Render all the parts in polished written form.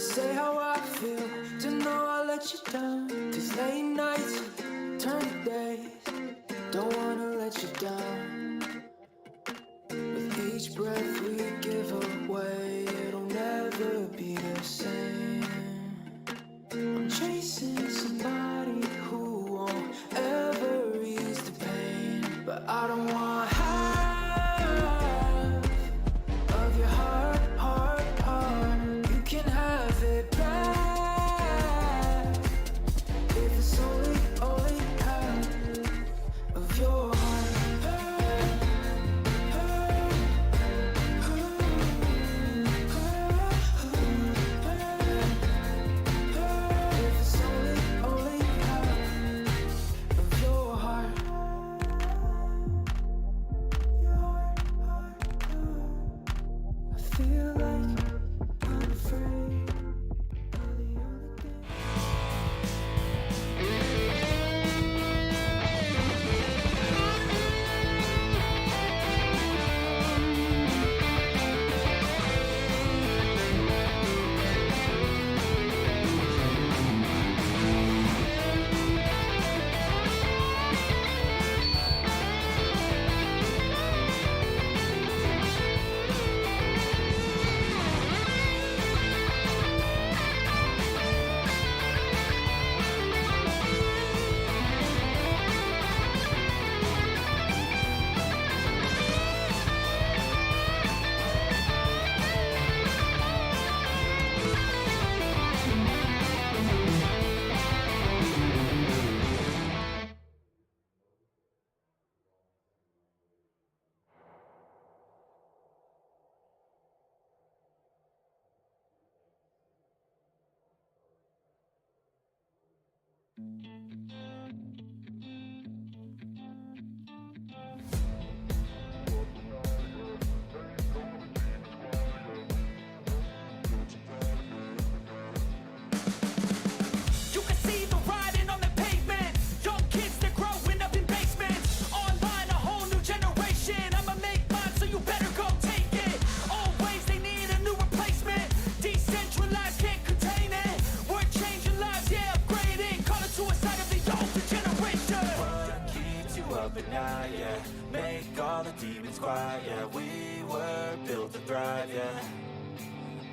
say how I feel, to know I let you down. 'Cause late nights turn to days, don't wanna let you down. With each breath we give away, it'll never be the same. I'm chasing somebody who won't ever ease the pain, but I don't want half of your heart, heart, heart. You can have it back if it's only half of your heart.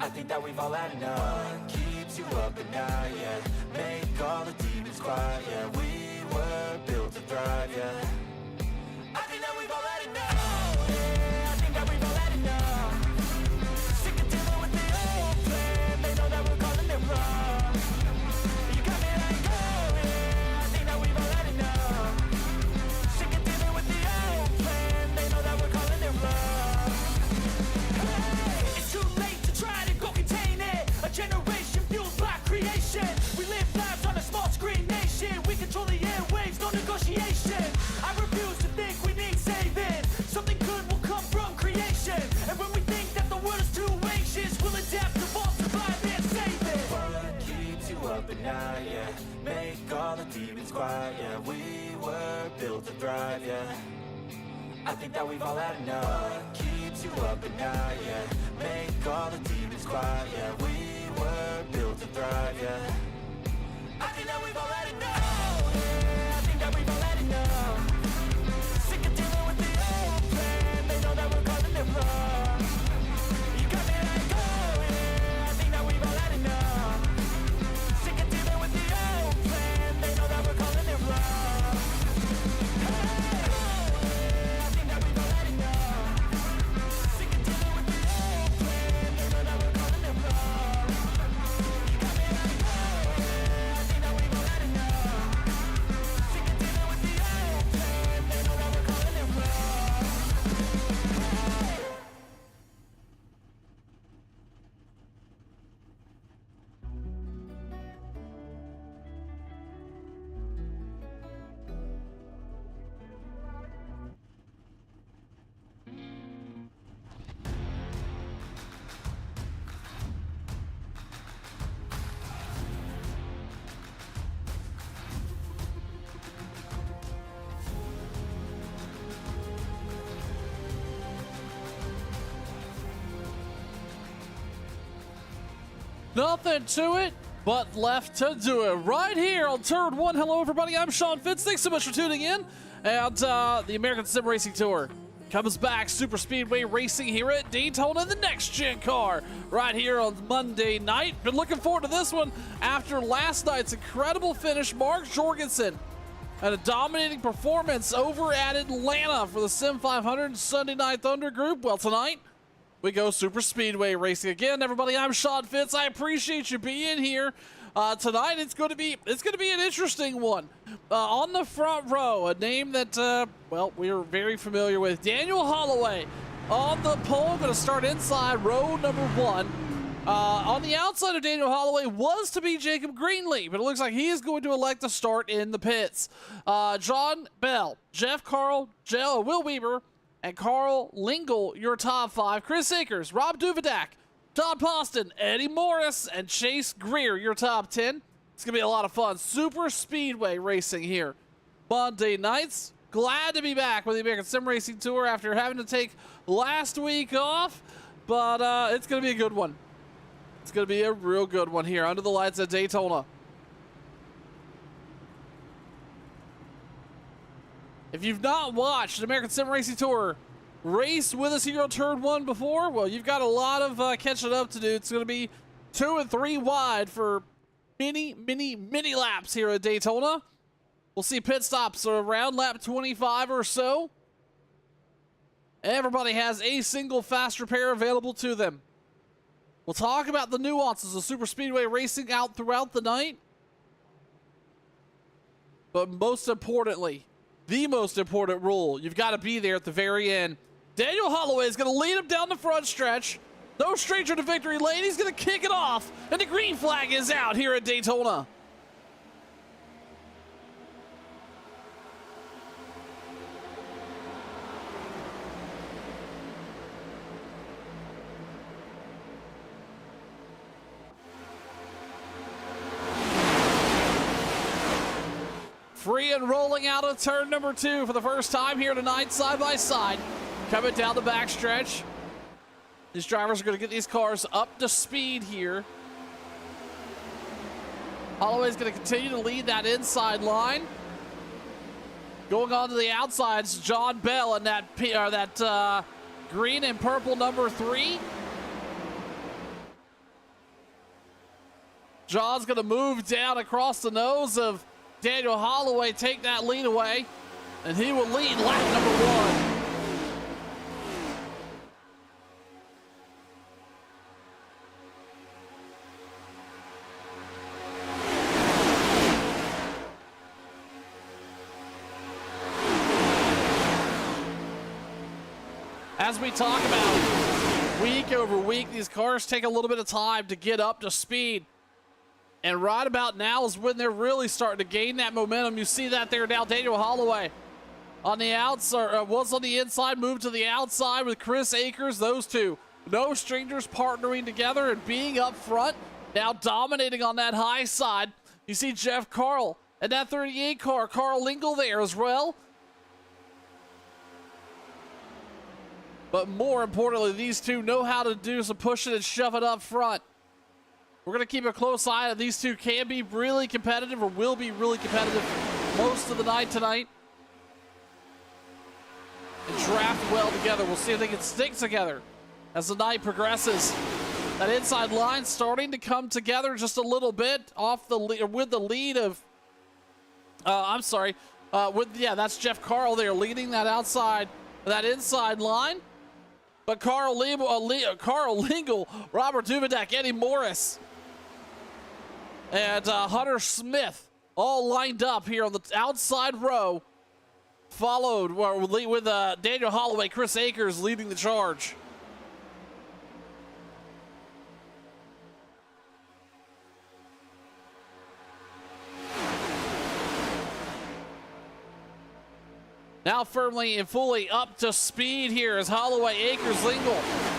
I think that we've all had enough. What keeps you up at night, yeah? Make all the demons quiet, yeah. We were built to thrive, yeah. I think that we've all had enough. Yeah, I think that we've all had enough. Sick of dealing with the old plan. They know that we're calling it wrong. You got me like, oh yeah, I think that we've all had enough. Sick of dealing with the old plan. They know that we're calling it wrong. Hey, it's too late to try to go contain it. A generation fueled by creation. We live lives on a small screen nation. We control the airwaves, no negotiation. I refuse to think we need saving. Something good will come from creation. And when we think that the world is too anxious, we'll adapt, evolve, survive and save it. What keeps you up at night, yeah? Make all the demons quiet, yeah. We were built to thrive, yeah. I think that we've all had enough. What keeps you up at night, yeah? Make all the demons quiet, yeah. We were built to thrive, yeah. I think that we've all had enough. Yeah, I think that we've all had enough. Sick of dealing with the old plan. They know that we're calling it wrong. You got me like, oh yeah, I think that we've all had enough. Sick of dealing with the old plan. They know that we're calling it wrong. Hey, oh yeah, I think that we've all had enough. Sick of dealing with the old plan. They know that we're calling it wrong. nothing to it but left to do it right here on Turn 1. Hello, everybody. I'm Sean Fitz. Thanks so much for tuning in. And the American Sim Racing Tour comes back. Super Speedway Racing here at Daytona, the next-gen car, right here on Monday night. Been looking forward to this one after last night's incredible finish. Mark Jorgensen had a dominating performance over at Atlanta for the Sim 500 Sunday Night Thunder Group. Well, tonight we go Super Speedway Racing again. Everybody, I'm Sean Fitz. I appreciate you being here. Tonight it's going to be an interesting one. On the front row, a name that well, we're very familiar with, Daniel Holloway on the pole. Going to start inside row number 1. On the outside of Daniel Holloway was to be Jacob Greenlee, but it looks like he is going to elect to start in the pits. John Bell, Jeff Carl, Will Weber, and Carl Lingle, your top 5. Chris Akers, Rob Duvidak, Todd Poston, Eddie Morris, and Chase Greer, your top 10. It's going to be a lot of fun. Super Speedway Racing here Monday nights. Glad to be back with the American Sim Racing Tour after having to take last week off, but it's going to be a good one. It's going to be a real good one here under the lights at Daytona. If you've not watched an American Sim Racing Tour race with us here on Turn 1 before, well, you've got a lot of catching up to do. It's going to be 2 and 3 wide for many laps here at Daytona. We'll see pit stops around lap 25 or so. Everybody has a single fast repair available to them. We'll talk about the nuances of Super Speedway Racing out throughout the night. But most importantly, the most important rule, you've got to be there at the very end. Daniel Holloway is going to lead him down the front stretch. No stranger to victory lane. He's going to kick it off, and the green flag is out here at Daytona. Free and rolling out of turn number 2 for the first time here tonight, side by side. Coming down the backstretch. These drivers are going to get these cars up to speed here. Holloway's going to continue to lead that inside line. Going on to the outsides, John Bell and that green and purple number 3. John's going to move down across the nose of Daniel Holloway, take that lead away, and he will lead lap number 1. As we talk about week over week, these cars take a little bit of time to get up to speed. And right about now is when they're really starting to gain that momentum. You see that there now. Daniel Holloway on the outside, was on the inside, moved to the outside with Chris Akers. Those two, no strangers, partnering together and being up front. Now dominating on that high side. You see Jeff Carl and that 38 car, Carl Lingle there as well. But more importantly, these two know how to do some pushing and shoving up front. We're going to keep a close eye on these two. Can be really competitive, or will be really competitive most of the night tonight. And draft well together. We'll see if they can stick together as the night progresses. That inside line starting to come together just a little bit off the with the lead of. That's Jeff Carl there leading that outside, that inside line. But Carl Lingle, Robert Duvidak, Eddie Morris, and Hunter Smith all lined up here on the outside row, followed with Daniel Holloway, Chris Akers leading the charge. Now firmly and fully up to speed here as Holloway, Akers, Lingle,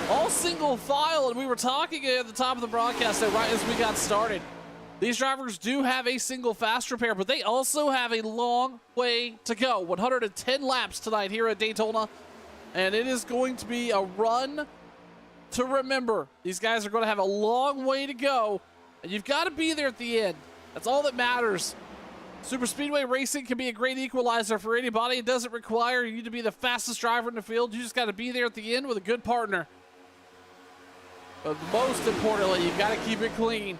all single file. And we were talking at the top of the broadcast that right as we got started, these drivers do have a single fast repair, but they also have a long way to go. 110 laps tonight here at Daytona, and it is going to be a run to remember. These guys are going to have a long way to go And you've got to be there at the end. That's all that matters. Super Speedway Racing can be a great equalizer for anybody. It doesn't require you to be the fastest driver in the field. You just got to be there at the end with a good partner. But most importantly, you've got to keep it clean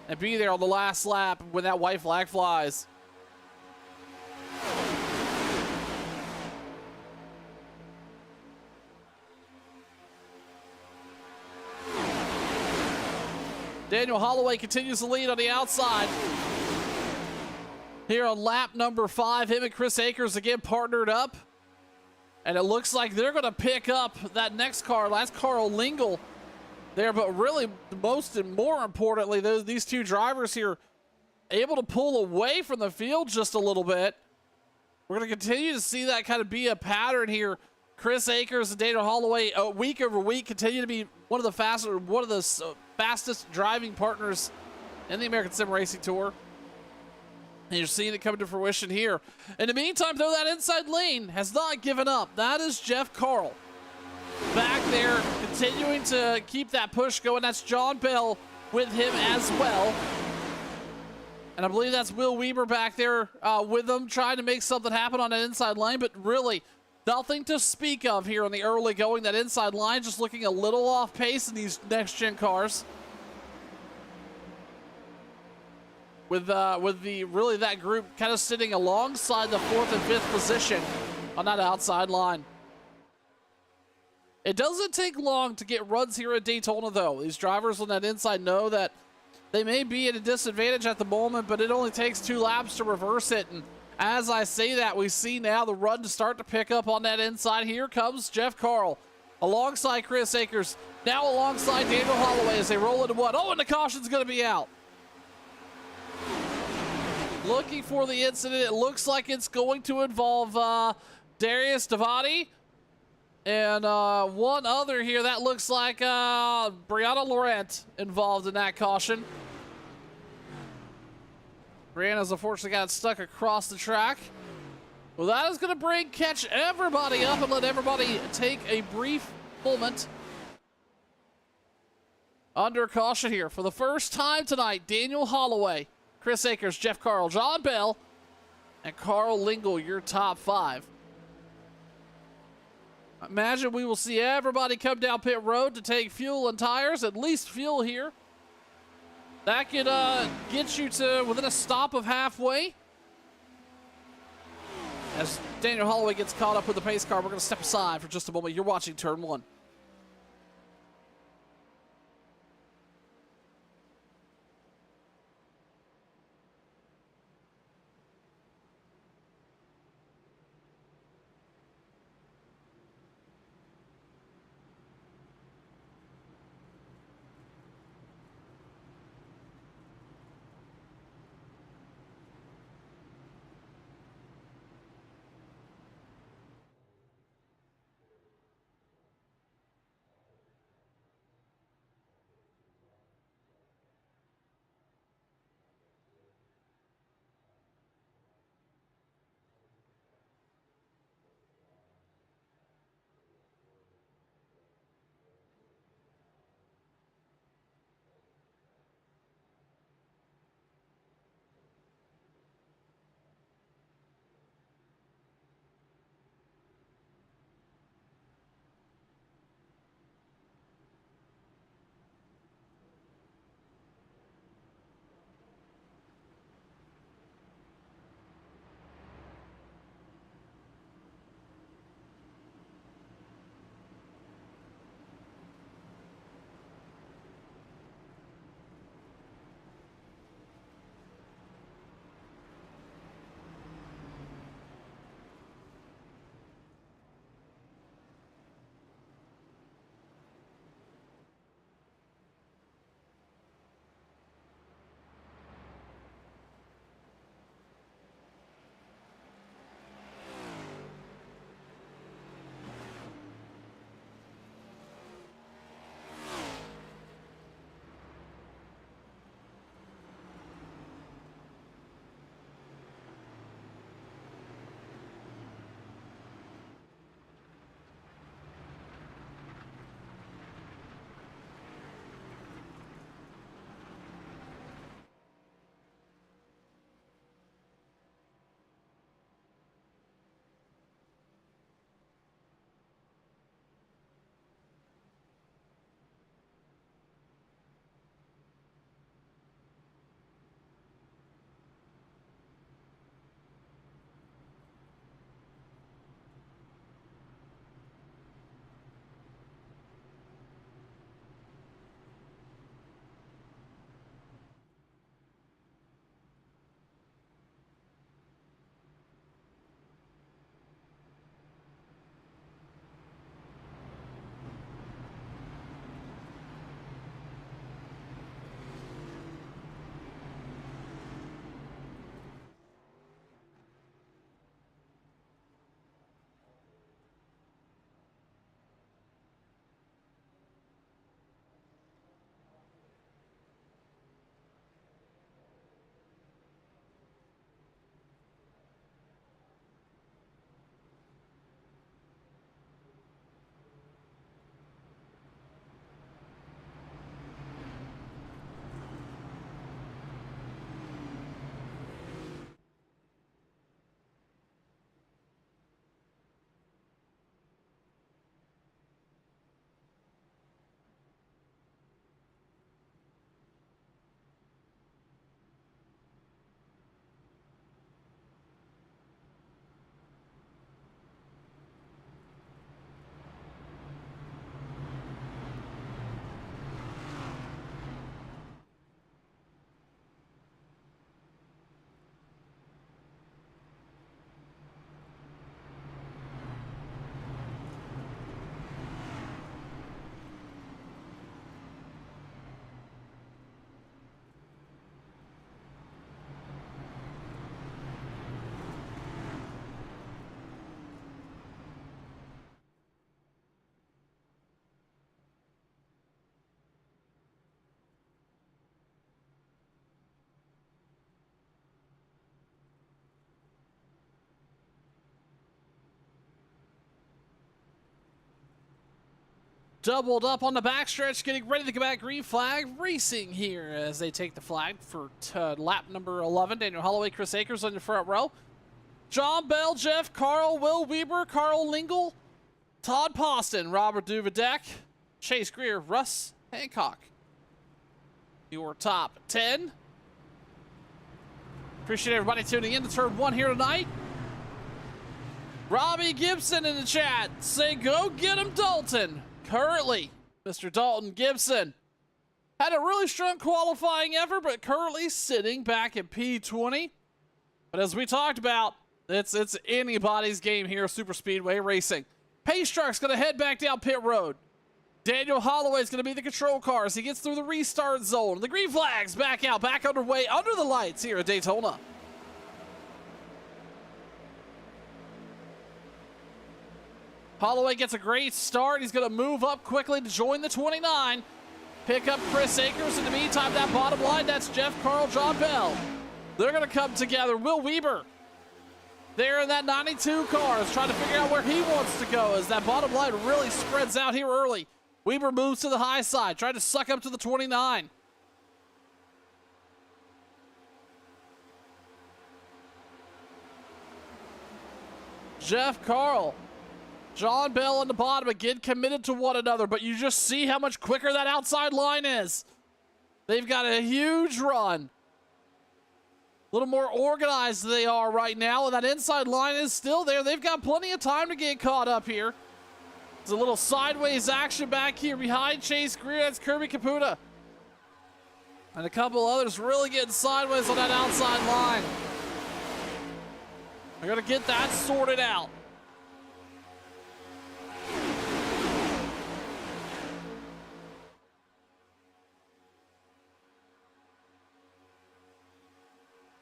and be there on the last lap when that white flag flies. Daniel Holloway continues to lead on the outside. Here on lap number 5, him and Chris Akers again partnered up. And it looks like they're going to pick up that next car. That's Carl Lingle there. But really, most and more importantly, these two drivers here able to pull away from the field just a little bit. We're going to continue to see that kind of be a pattern here. Chris Akers and Daniel Holloway, week over week, continue to be one of the fastest driving partners in the American Sim Racing Tour. And you're seeing it come to fruition here. In the meantime, though, that inside lane has not given up. That is Jeff Carl back there, continuing to keep that push going. That's John Bell with him as well. And I believe that's Will Weber back there with them, trying to make something happen on that inside lane. But really, nothing to speak of here on the early going. That inside line just looking a little off pace in these next-gen cars. With that group kind of sitting alongside the 4th and 5th position on that outside line. It doesn't take long to get runs here at Daytona, though. These drivers on that inside know that they may be at a disadvantage at the moment, but it only takes 2 laps to reverse it. And as I say that, we see now the run to start to pick up on that inside. Here comes Jeff Carl alongside Chris Akers, now alongside Daniel Holloway as they roll into what? Oh, and the caution's going to be out. Looking for the incident. It looks like it's going to involve Darius Davati and one other here. That looks like Brianna Laurent involved in that caution. Brianna's unfortunately got stuck across the track. Well, that is going to catch everybody up and let everybody take a brief moment under caution here. For the first time tonight, Daniel Holloway, Chris Akers, Jeff Carl, John Bell, and Carl Lingle, your top 5. Imagine we will see everybody come down pit road to take fuel and tires, at least fuel here. That could get you to within a stop of halfway. As Daniel Holloway gets caught up with the pace car, we're going to step aside for just a moment. You're watching Turn 1. doubled up on the backstretch, getting ready to come back. Green flag racing here as they take the flag for lap number 11. Daniel Holloway, Chris Akers on your front row. John Bell, Jeff Carl, Will Weber, Carl Lingle, Todd Poston, Robert Duvedek, Chase Greer, Russ Hancock. Your top 10. Appreciate everybody tuning in to Turn 1 here tonight. Robbie Gibson in the chat. Say, go get him, Dalton. Currently, Mr. Dalton Gibson had a really strong qualifying effort, but currently sitting back in P20. But as we talked about, it's anybody's game here, Super Speedway Racing. Pace Truck's going to head back down pit road. Daniel Holloway's going to be the control car as he gets through the restart zone. The green flag's back out, back underway, under the lights here at Daytona. Holloway gets a great start. He's going to move up quickly to join the 29. Pick up Chris Akers. In the meantime, that bottom line, that's Jeff Carl, John Bell. They're going to come together. Will Weber there in that 92 car is trying to figure out where he wants to go as that bottom line really spreads out here early. Weber moves to the high side, trying to suck up to the 29. Jeff Carl, John Bell on the bottom, again committed to one another, but you just see how much quicker that outside line is. They've got a huge run. A little more organized than they are right now, and that inside line is still there. They've got plenty of time to get caught up here. There's a little sideways action back here behind Chase Greer. That's Kirby Caputa. And a couple others really getting sideways on that outside line. They're going to get that sorted out.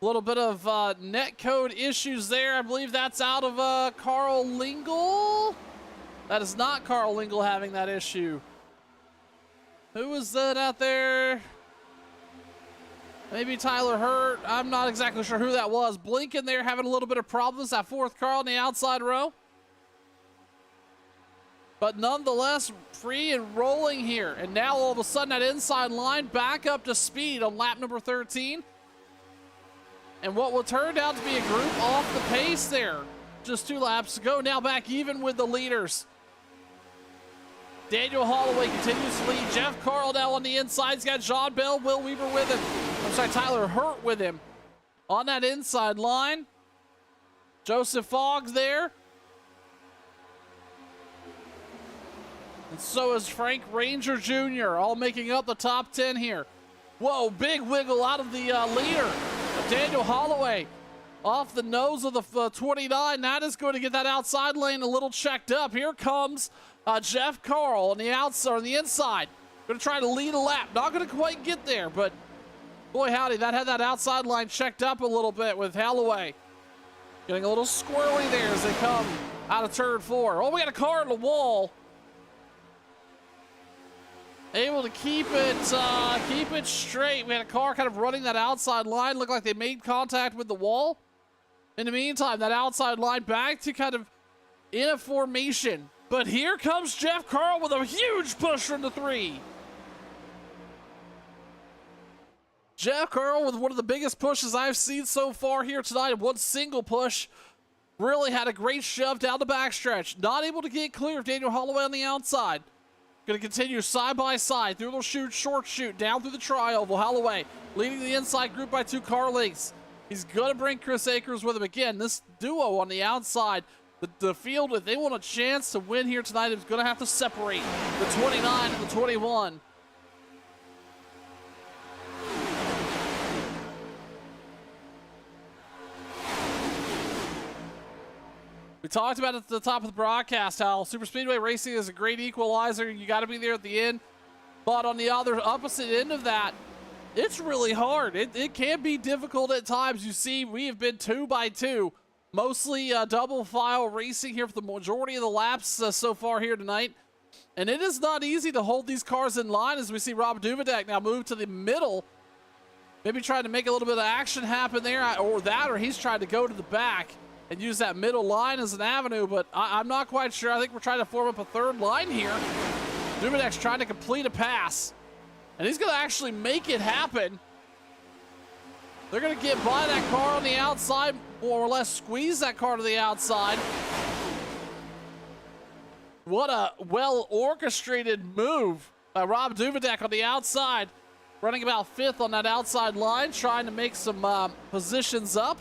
A little bit of netcode issues there. I believe that's out of Carl Lingle. That is not Carl Lingle having that issue. Who was that out there? Maybe Tyler Hurt. I'm not exactly sure who that was. Blinken there having a little bit of problems. That fourth car on the outside row. But nonetheless, free and rolling here. And now all of a sudden that inside line back up to speed on lap number 13. And what will turn out to be a group off the pace there. Just 2 laps to go. Now back even with the leaders. Daniel Holloway continues to lead. Jeff Carl now on the inside. He's got John Bell, Will Weber with him. I'm sorry, Tyler Hurt with him on that inside line. Joseph Fogg's there. And so is Frank Ranger Jr., all making up the top 10 here. Whoa, big wiggle out of the leader. Daniel Holloway off the nose of the 29. That is going to get that outside lane a little checked up. Here comes Jeff Carl on the outside, on the inside. Going to try to lead a lap. Not going to quite get there, but boy howdy, that had that outside line checked up a little bit with Holloway. Getting a little squirrely there as they come out of turn 4. Oh, we got a car on the wall. Able to keep it straight. We had a car kind of running that outside line. Looked like they made contact with the wall. In the meantime, that outside line back to kind of in a formation. But here comes Jeff Carl with a huge push from the 3. Jeff Carl with one of the biggest pushes I've seen so far here tonight. One single push. Really had a great shove down the backstretch. Not able to get clear of Daniel Holloway on the outside. Going to continue side by side through the short shoot, down through the tri-oval. Holloway leading the inside group by 2 car lengths. He's going to bring Chris Akers with him again. This duo on the outside, the field, if they want a chance to win here tonight, is going to have to separate the 29 and the 21. We talked about it at the top of the broadcast how Super Speedway Racing is a great equalizer. You got to be there at the end. But on the other opposite end of that, it's really hard. It can be difficult at times. You see, we have been 2 by 2, mostly double file racing here for the majority of the laps so far here tonight. And it is not easy to hold these cars in line as we see Rob Duvedek now move to the middle. Maybe trying to make a little bit of action happen there, or he's trying to go to the back and use that middle line as an avenue, but I'm not quite sure. I think we're trying to form up a third line here. Dubinek's trying to complete a pass. And he's going to actually make it happen. They're going to get by that car on the outside, more or less squeeze that car to the outside. What a well-orchestrated move by Rob Duvinek on the outside. Running about 5th on that outside line, trying to make some positions up.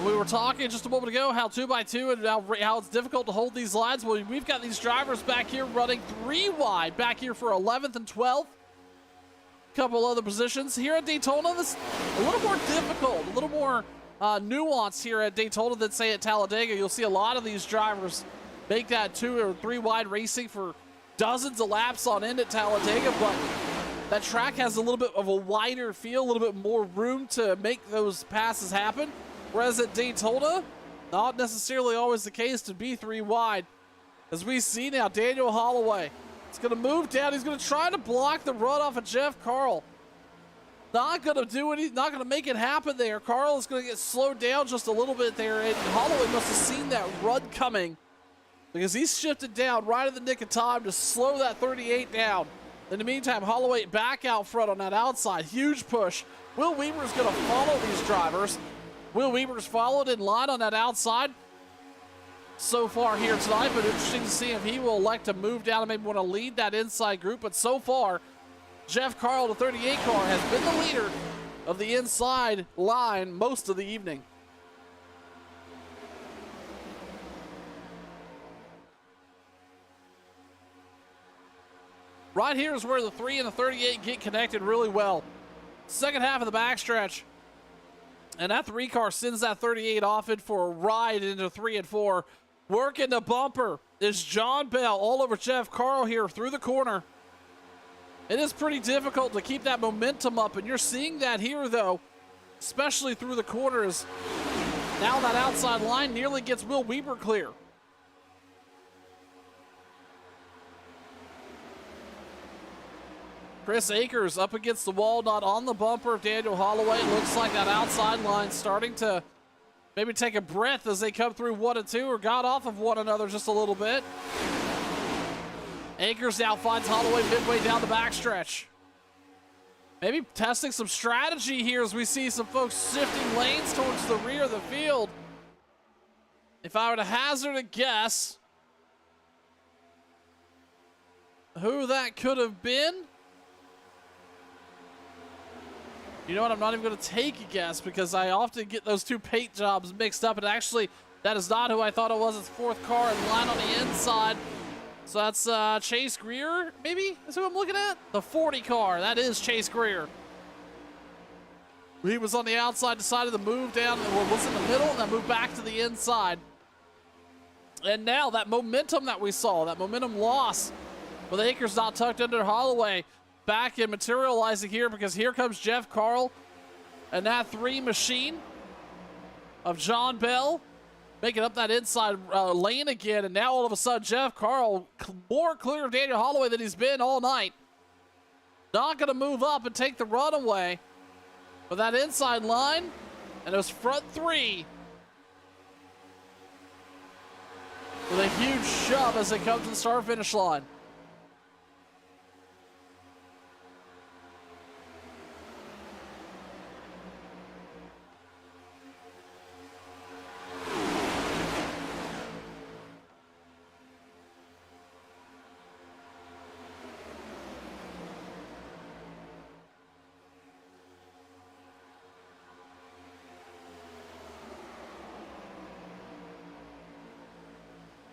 We were talking just a moment ago how 2x2 and how it's difficult to hold these lines. Well, we've got these drivers back here running 3 wide back here for 11th and 12th. Couple other positions here at Daytona. This a little more difficult, a little more nuanced here at Daytona than say at Talladega. You'll see a lot of these drivers make that 2 or 3 wide racing for dozens of laps on end at Talladega, but that track has a little bit of a wider feel, a little bit more room to make those passes happen. Whereas at Daytona, not necessarily always the case to be 3 wide. As we see now, Daniel Holloway is going to move down. He's going to try to block the run off of Jeff Carl. Not going to do anything, not going to make it happen there. Carl is going to get slowed down just a little bit there, and Holloway must have seen that run coming because he's shifted down right in the nick of time to slow that 38 down. In the meantime, Holloway back out front on that outside. Huge push. Will Weaver is going to follow these drivers. Will Weaver's followed in line on that outside so far here tonight, but interesting to see if he will elect to move down and maybe want to lead that inside group. But so far, Jeff Carl, the 38 car, has been the leader of the inside line most of the evening. Right here is where the 3 and the 38 get connected really well. Second half of the backstretch. And that 3 car sends that 38 off it for a ride into 3 and 4. Working the bumper is John Bell all over Jeff Carl here through the corner. It is pretty difficult to keep that momentum up, and you're seeing that here, though, especially through the corners. Now that outside line nearly gets Will Weaver clear. Chris Akers up against the wall, not on the bumper of Daniel Holloway. Looks like that outside line starting to maybe take a breath as they come through 1 and 2 or got off of one another just a little bit. Akers now finds Holloway midway down the backstretch. Maybe testing some strategy here as we see some folks shifting lanes towards the rear of the field. If I were to hazard a guess who that could have been, you know what, I'm not even going to take a guess because I often get those 2 paint jobs mixed up, and actually that is not who I thought it was. It's 4th car in line on the inside. So that's Chase Greer, maybe is who I'm looking at? The 40 car, that is Chase Greer. He was on the outside, decided to move down, or was in the middle, and then move back to the inside. And now that momentum that we saw, that momentum loss, with Akers not tucked under Holloway, back and materializing here because here comes Jeff Carl and that 3 machine of John Bell making up that inside lane again. And now all of a sudden Jeff Carl more clear of Daniel Holloway than he's been all night. Not going to move up and take the runaway with that inside line and those front 3 with a huge shove as they come to the start finish line.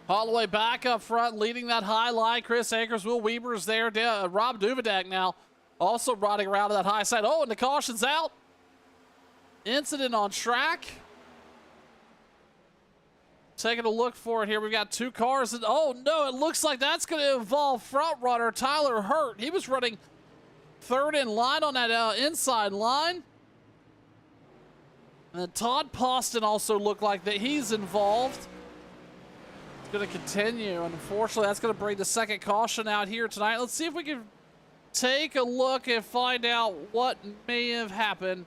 Holloway back up front, leading that high line. Chris Akers, Will Weaver is there. Rob Duvidak now also riding around to that high side. Oh, and the caution's out. Incident on track. Taking a look for it here. We've got 2 cars. And oh, no, it looks like that's going to involve front runner Tyler Hurt. He was running 3rd in line on that inside line. And then Todd Poston also looked like that he's involved. Going to continue, and unfortunately that's going to bring the second caution out here tonight. Let's see if we can take a look and find out what may have happened.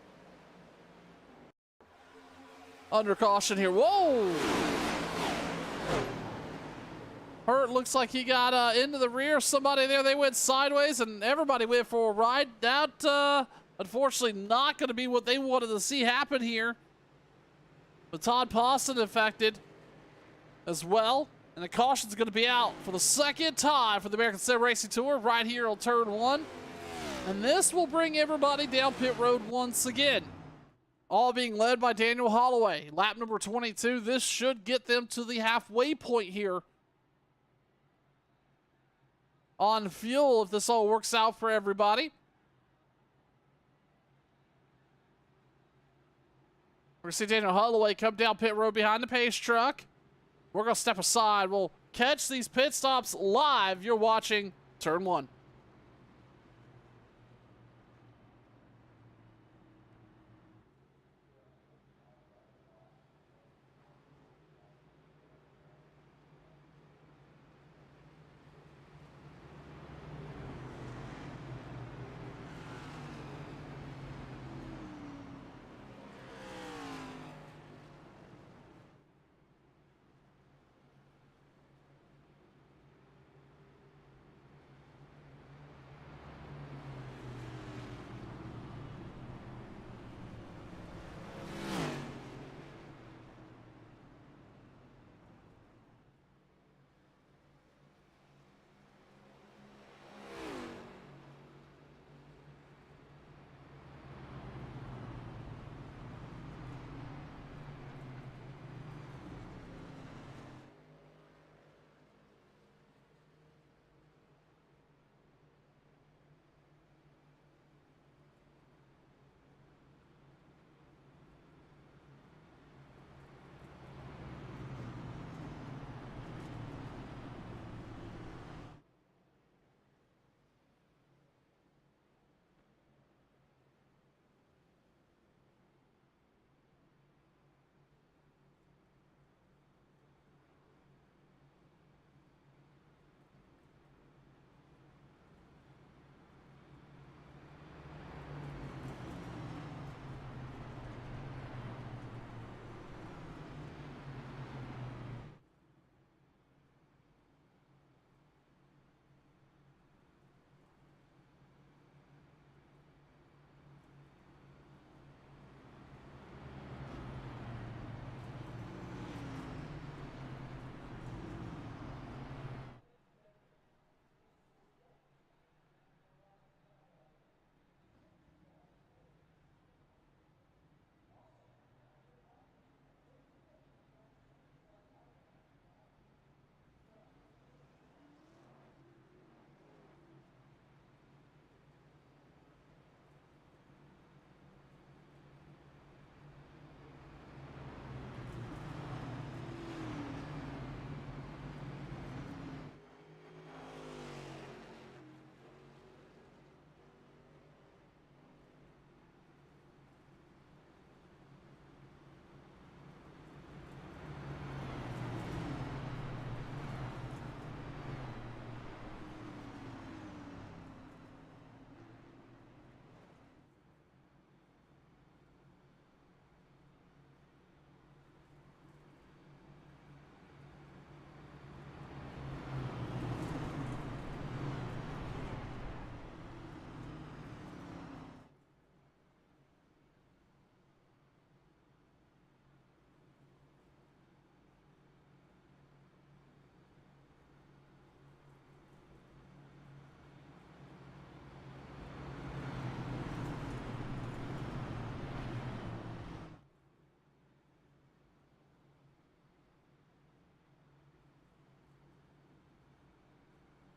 under caution here. Whoa! Hurt looks like he got into the rear of somebody there. They went sideways and everybody went for a ride. That, unfortunately, not going to be what they wanted to see happen here. But Todd Pawson affected as well. And the caution's going to be out for the second time for the American Sim Racing Tour right here on turn 1. And this will bring everybody down pit road once again. All being led by Daniel Holloway. Lap number 22. This should get them to the halfway point here on fuel if this all works out for everybody. We're going to see Daniel Holloway come down pit road behind the pace truck. We're going to step aside. We'll catch these pit stops live. You're watching turn 1.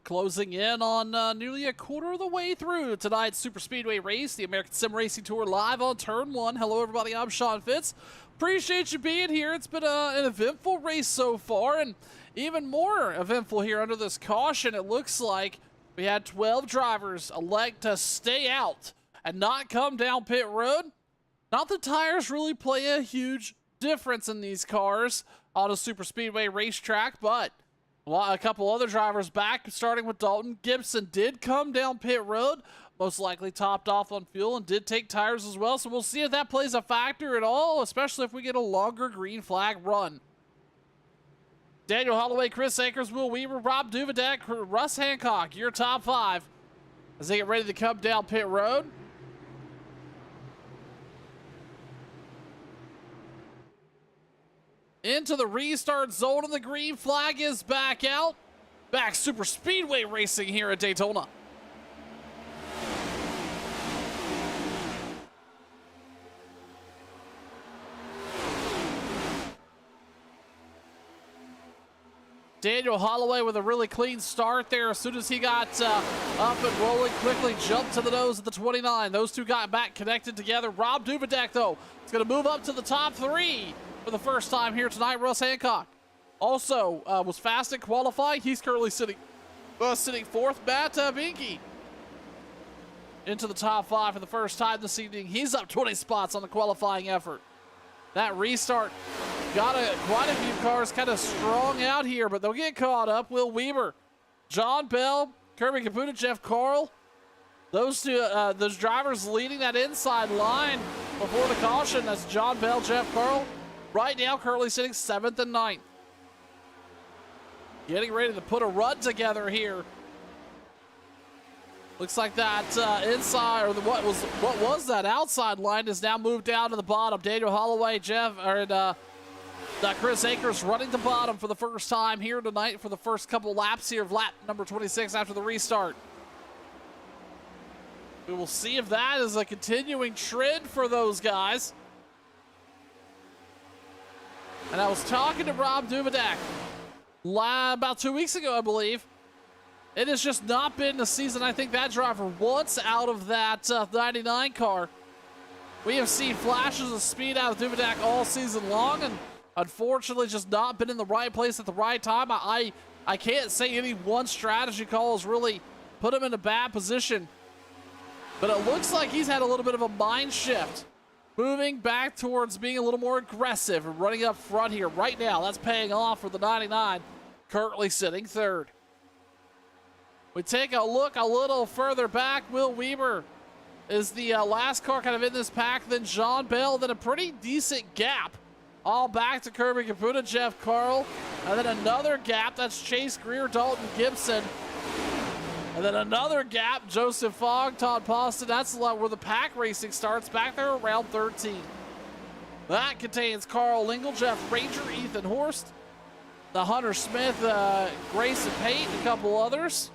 Closing in on nearly a quarter of the way through tonight's Super Speedway race, the American Sim Racing Tour live on Turn 1. Hello, everybody. I'm Sean Fitz. Appreciate you being here. It's been an eventful race so far, and even more eventful here under this caution. It looks like we had 12 drivers elect to stay out and not come down pit road. Not that tires really play a huge difference in these cars on a Super Speedway racetrack, but A couple other drivers back, starting with Dalton. Gibson did come down pit road, most likely topped off on fuel, and did take tires as well. So we'll see if that plays a factor at all, especially if we get a longer green flag run. Daniel Holloway, Chris Akers, Will Weaver, Rob Duvidek, Russ Hancock, your top 5 as they get ready to come down pit road. Into the restart zone, and the green flag is back out. Back super speedway racing here at Daytona. Daniel Holloway with a really clean start there. As soon as he got up and rolling, quickly jumped to the nose of the 29. Those two got back connected together. Rob Duvidek, though, is going to move up to the top 3 for the first time here tonight. Russ Hancock also was fast in qualifying. He's currently sitting 4th. Matt Binky into the top 5 for the first time this evening. He's up 20 spots on the qualifying effort. That restart got quite a few cars kind of strong out here, but they'll get caught up. Will Weaver, John Bell, Kirby Caputa, Jeff Carl. Those two, those drivers leading that inside line before the caution. That's John Bell, Jeff Carl. Right now, currently sitting 7th and 9th. Getting ready to put a run together here. Looks like that inside, or what was that outside line is now moved down to the bottom. Daniel Holloway, Chris Akers running the bottom for the first time here tonight for the first couple laps here of lap number 26 after the restart. We will see if that is a continuing trend for those guys. And I was talking to Rob Duvidek about 2 weeks ago, I believe. It has just not been the season I think that driver wants out of that 99 car. We have seen flashes of speed out of Duvidek all season long, and unfortunately just not been in the right place at the right time. I can't say any one strategy call has really put him in a bad position, but it looks like he's had a little bit of a mind shift, moving back towards being a little more aggressive and running up front here right now. That's paying off for the 99, currently sitting 3rd. We take a look a little further back. Will Weaver is the last car kind of in this pack, then John Bell, then a pretty decent gap all back to Kirby Caputa, Jeff Carl, and then another gap. That's Chase Greer, Dalton Gibson, and then another gap, Joseph Fogg, Todd Poston. That's where the pack racing starts, back there around 13. That contains Carl Lingle, Jeff Ranger, Ethan Horst, the Hunter Smith, Grayson Pate, and a couple others.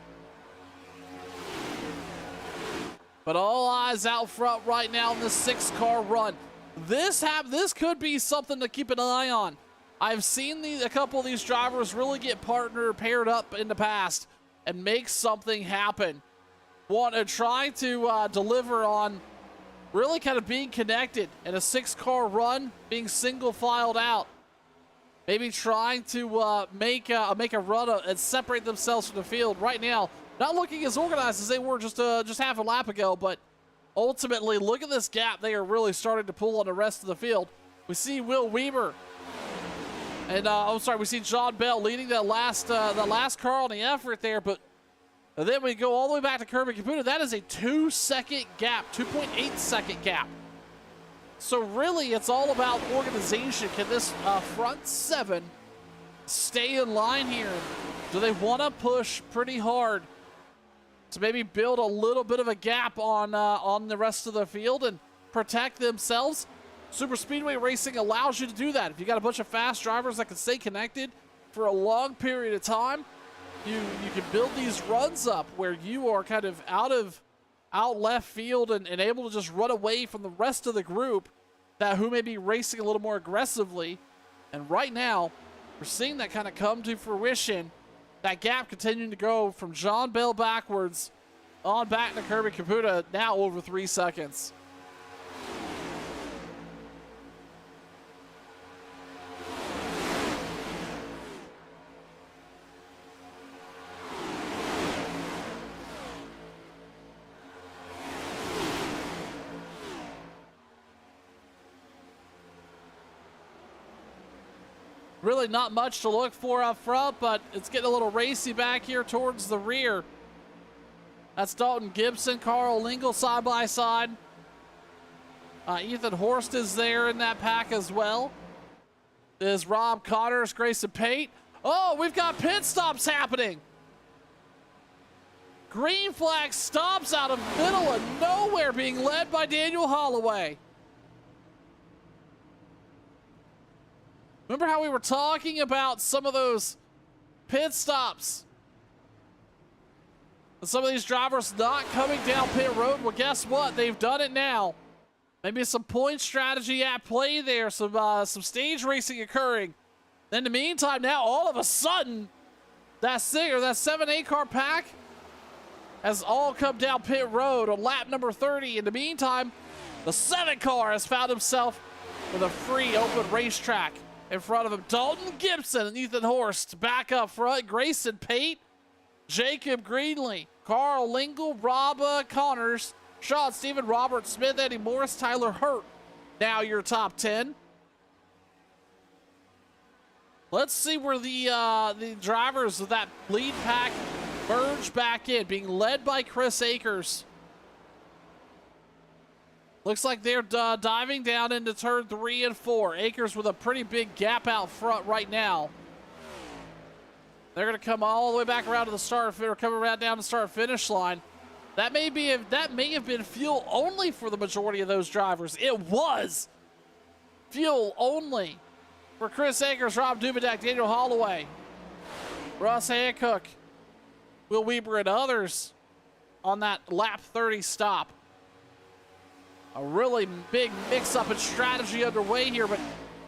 But all eyes out front right now in this 6-car run. This could be something to keep an eye on. I've seen a couple of these drivers really get paired up in the past and make something happen. Trying to deliver on really kind of being connected in a 6-car run, being single filed out. Maybe trying to make a run and separate themselves from the field. Right now, not looking as organized as they were just half a lap ago, but ultimately, look at this gap. They are really starting to pull on the rest of the field. We see Will Weaver, and we see John Bell leading the last car on the effort there, but then we go all the way back to Kirby Caputa. That is a 2-second gap, 2.8-second gap. So really, it's all about organization. Can this front 7 stay in line here? Do they want to push pretty hard to maybe build a little bit of a gap on the rest of the field and protect themselves? Super Speedway Racing allows you to do that. If you got a bunch of fast drivers that can stay connected for a long period of time, you can build these runs up where you are kind of out left field and able to just run away from the rest of the group who may be racing a little more aggressively. And right now, we're seeing that kind of come to fruition. That gap continuing to go from John Bell backwards on back to Kirby Caputa, now over 3 seconds. Really not much to look for up front, but it's getting a little racy back here towards the rear. That's Dalton Gibson, Carl Lingle side by side. Ethan Horst is there in that pack as well. There's Rob Connors, Grayson Pate. Oh, we've got pit stops happening. Green flag stops out of middle of nowhere, being led by Daniel Holloway. Remember how we were talking about some of those pit stops? And some of these drivers not coming down pit road? Well, guess what? They've done it now. Maybe some point strategy at play there, some stage racing occurring. In the meantime, now all of a sudden, that 7-8 car pack has all come down pit road on lap number 30. In the meantime, the 7 car has found himself with a free open racetrack in front of him. Dalton Gibson and Ethan Horst back up front. Grayson Pate, Jacob Greenlee, Carl Lingle, Rob Connors, Sean Stephen, Robert Smith, Eddie Morris, Tyler Hurt. Now your top 10. Let's see where the drivers of that lead pack merge back in, being led by Chris Akers. Looks like they're diving down into turn 3 and 4. Akers with a pretty big gap out front right now. They're going to come all the way back around to the start. They're coming right down to the start-finish line. That may have been fuel only for the majority of those drivers. It was fuel only for Chris Akers, Rob Dubedak, Daniel Holloway, Russ Hancock, Will Weber, and others on that lap 30 stop. A really big mix-up and strategy underway here, but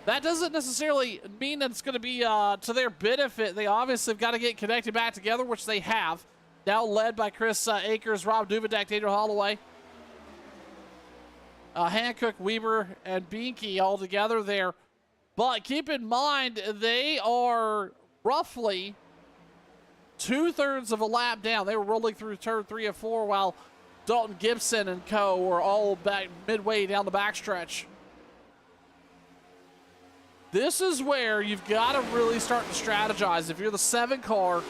that doesn't necessarily mean that it's going to be to their benefit. They obviously have got to get connected back together, which they have. Now led by Chris Akers, Rob Dubedak, Daniel Holloway, Hancock, Weber, and Bianchi all together there. But keep in mind, they are roughly 2/3 of a lap down. They were rolling through turn 3 and 4 while Dalton Gibson and co. were all back midway down the backstretch. This is where you've got to really start to strategize. If you're the 7 car,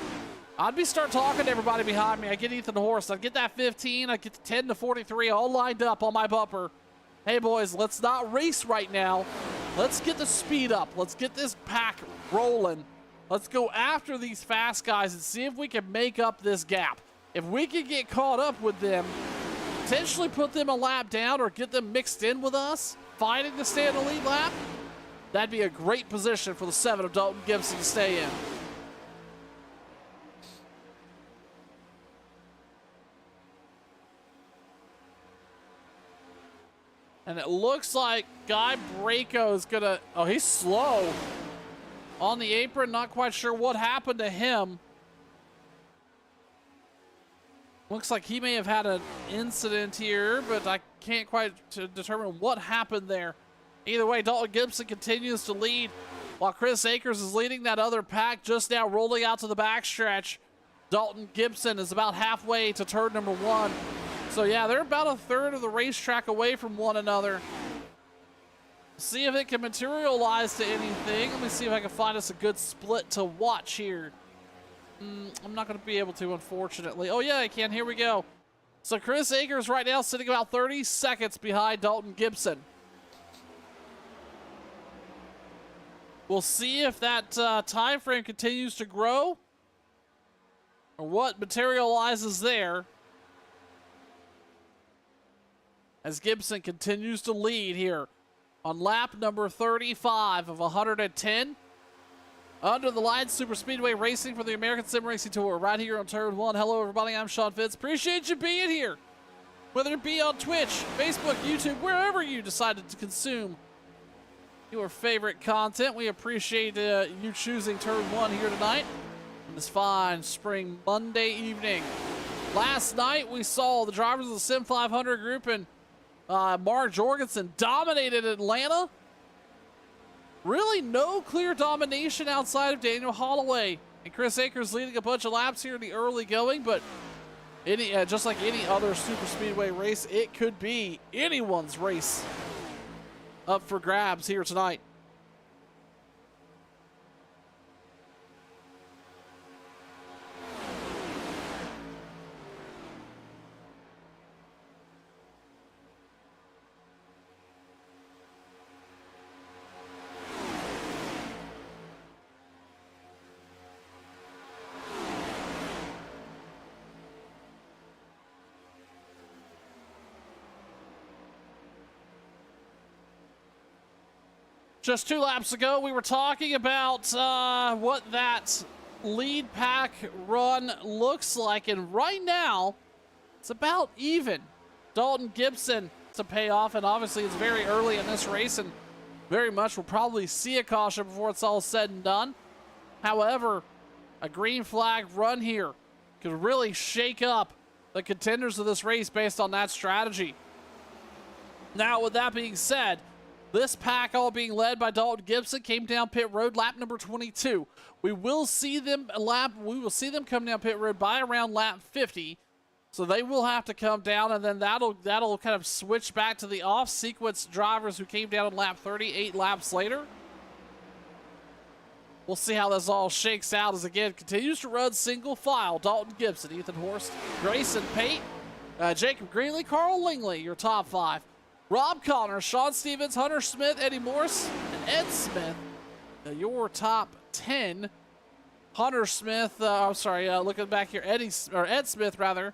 I'd start talking to everybody behind me. I get Ethan Horst. I'd get that 15. I'd get the 10 to 43 all lined up on my bumper. Hey, boys, let's not race right now. Let's get the speed up. Let's get this pack rolling. Let's go after these fast guys and see if we can make up this gap. If we can get caught up with them, potentially put them a lap down or get them mixed in with us, fighting to stay in the lead lap, that'd be a great position for the 7 of Dalton Gibson to stay in. And it looks like Guy Braco is going to... Oh, he's slow on the apron. Not quite sure what happened to him. Looks like he may have had an incident here, but I can't quite determine what happened there. Either way, Dalton Gibson continues to lead while Chris Akers is leading that other pack just now rolling out to the backstretch. Dalton Gibson is about halfway to turn number 1. So yeah, they're about 1/3 of the racetrack away from one another. See if it can materialize to anything. Let me see if I can find us a good split to watch here. I'm not going to be able to, unfortunately. Oh yeah, I can. Here we go. So Chris Akers right now sitting about 30 seconds behind Dalton Gibson. We'll see if that time frame continues to grow or what materializes there, as Gibson continues to lead here on lap number 35 of 110. Under the Lights Super Speedway Racing for the American Sim Racing Tour right here on Turn 1. Hello, everybody. I'm Sean Fitz. Appreciate you being here. Whether it be on Twitch, Facebook, YouTube, wherever you decided to consume your favorite content, we appreciate you choosing Turn 1 here tonight on this fine spring Monday evening. Last night, we saw the drivers of the Sim 500 group and Mark Jorgensen dominated Atlanta. Really no clear domination outside of Daniel Holloway. And Chris Akers leading a bunch of laps here in the early going, but just like any other super speedway race, it could be anyone's race up for grabs here tonight. Just 2 laps ago, we were talking about what that lead pack run looks like, and right now, it's about even. Dalton Gibson to pay off, and obviously it's very early in this race, and very much we'll probably see a caution before it's all said and done. However, a green flag run here could really shake up the contenders of this race based on that strategy. Now, with that being said, this pack, all being led by Dalton Gibson, came down pit road lap number 22. We will see them come down pit road by around lap 50. So they will have to come down, and then that'll kind of switch back to the off-sequence drivers who came down on lap 38 laps later. We'll see how this all shakes out as, again, continues to run single file. Dalton Gibson, Ethan Horst, Grayson Pate, Jacob Greenlee, Carl Lingley, your top 5. Rob Connor, Sean Stevens, Hunter Smith, Eddie Morris, and Ed Smith, your top 10. Hunter Smith, looking back here, Ed Smith, rather,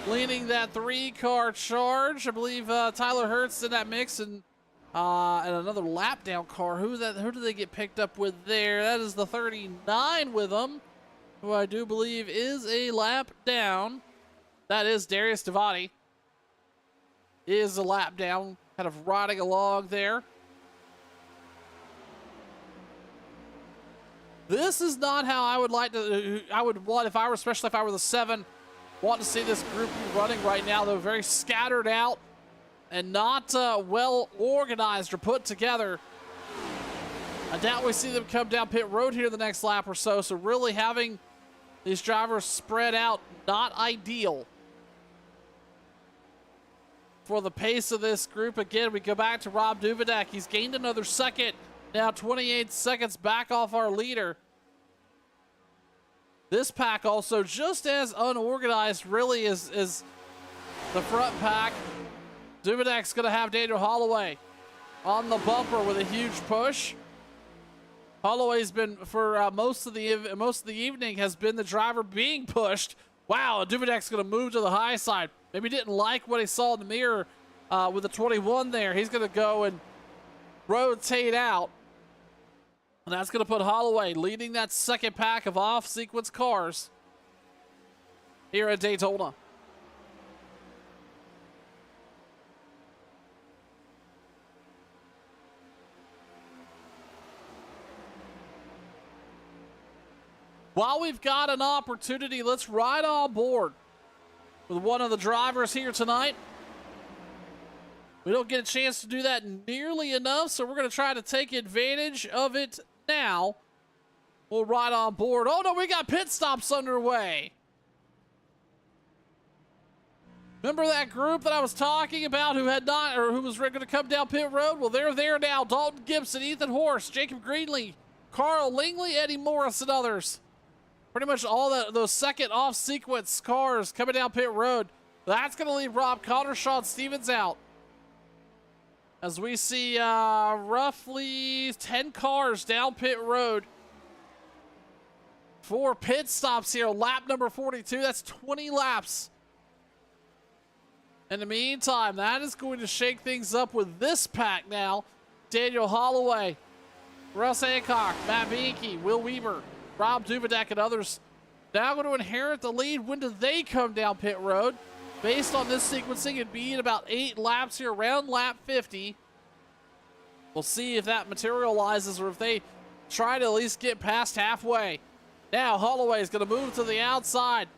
leading that 3-car charge. I believe Tyler Hurt's in that mix, and another lap down car. Who did they get picked up with there? That is the 39 with them, who I do believe is a lap down. That is Darius Devati. Is a lap down, kind of riding along there. This is not how I would like to, especially if I were the 7, want to see this group be running right now. They're very scattered out and not well organized or put together. I doubt we see them come down pit road here the next lap or so, so really having these drivers spread out, not ideal for the pace of this group. Again, we go back to Rob Duvidak. He's gained another second. Now 28 seconds back off our leader. This pack also just as unorganized really as the front pack. Duvidak's going to have Daniel Holloway on the bumper with a huge push. Holloway's been, for most of the evening, has been the driver being pushed. Wow, Duvidak's going to move to the high side. Maybe didn't like what he saw in the mirror with the 21 there. He's going to go and rotate out. And that's going to put Holloway leading that second pack of off-sequence cars here at Daytona. While we've got an opportunity, let's ride on board with one of the drivers here tonight. We don't get a chance to do that nearly enough, so we're going to try to take advantage of it now. We'll ride on board. Oh no, we got pit stops underway. Remember that group that I was talking about who was going to come down pit road? Well, they're there now. Dalton Gibson, Ethan Horst, Jacob Greenlee, Carl Lingley, Eddie Morris, and others. Pretty much all those second off-sequence cars coming down pit road. That's going to leave Rob Connor, Sean Stevens out. As we see roughly 10 cars down pit road. 4 pit stops here. Lap number 42. That's 20 laps. In the meantime, that is going to shake things up with this pack now. Daniel Holloway, Russ Hancock, Matt Bianchi, Will Weaver, Rob Duvidak, and others now going to inherit the lead. When do they come down pit road? Based on this sequencing, it'd be in about 8 laps here, around lap 50. We'll see if that materializes or if they try to at least get past halfway. Now Holloway is going to move to the outside.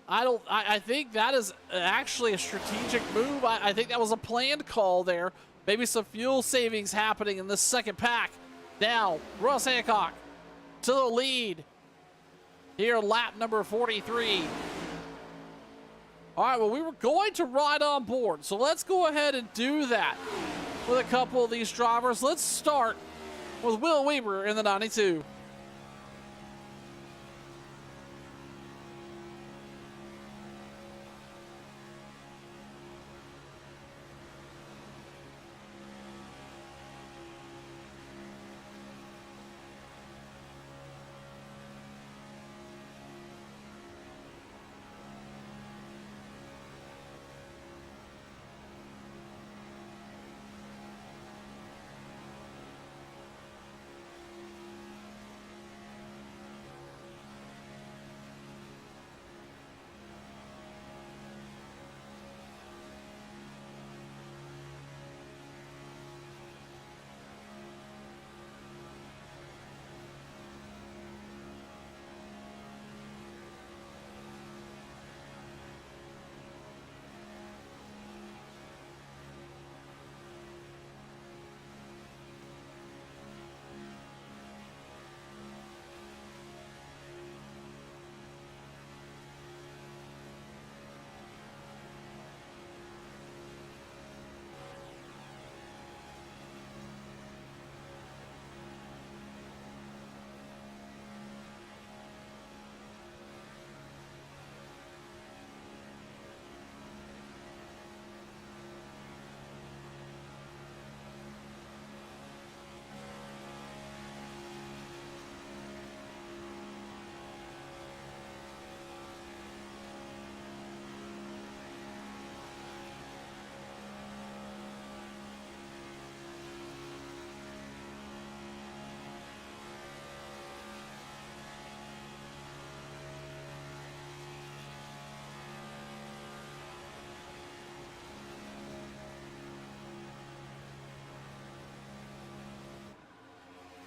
I think that is actually a strategic move. I think that was a planned call there. Maybe some fuel savings happening in this second pack. Now Russ Hancock to the lead here, lap number 43. All right, well, we were going to ride on board, so let's go ahead and do that with a couple of these drivers. Let's start with Will Weaver in the 92.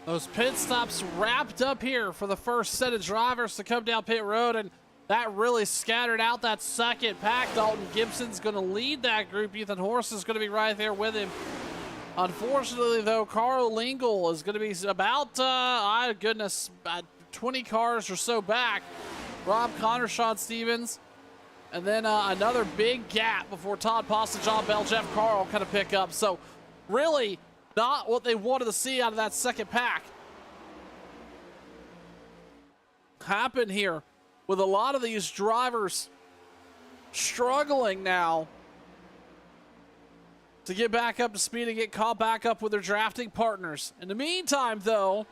Those pit stops wrapped up here for the first set of drivers to come down pit road, and that really scattered out that second pack. Dalton Gibson's going to lead that group. Ethan Horst is going to be right there with him. Unfortunately, though, Carl Lingle is going to be about, 20 cars or so back. Rob Connor, Sean Stevens, and then another big gap before Todd Pasta, John Bell, Jeff Carl kind of pick up. So really not what they wanted to see out of that second pack happen here, with a lot of these drivers struggling now to get back up to speed and get caught back up with their drafting partners. In the meantime, though,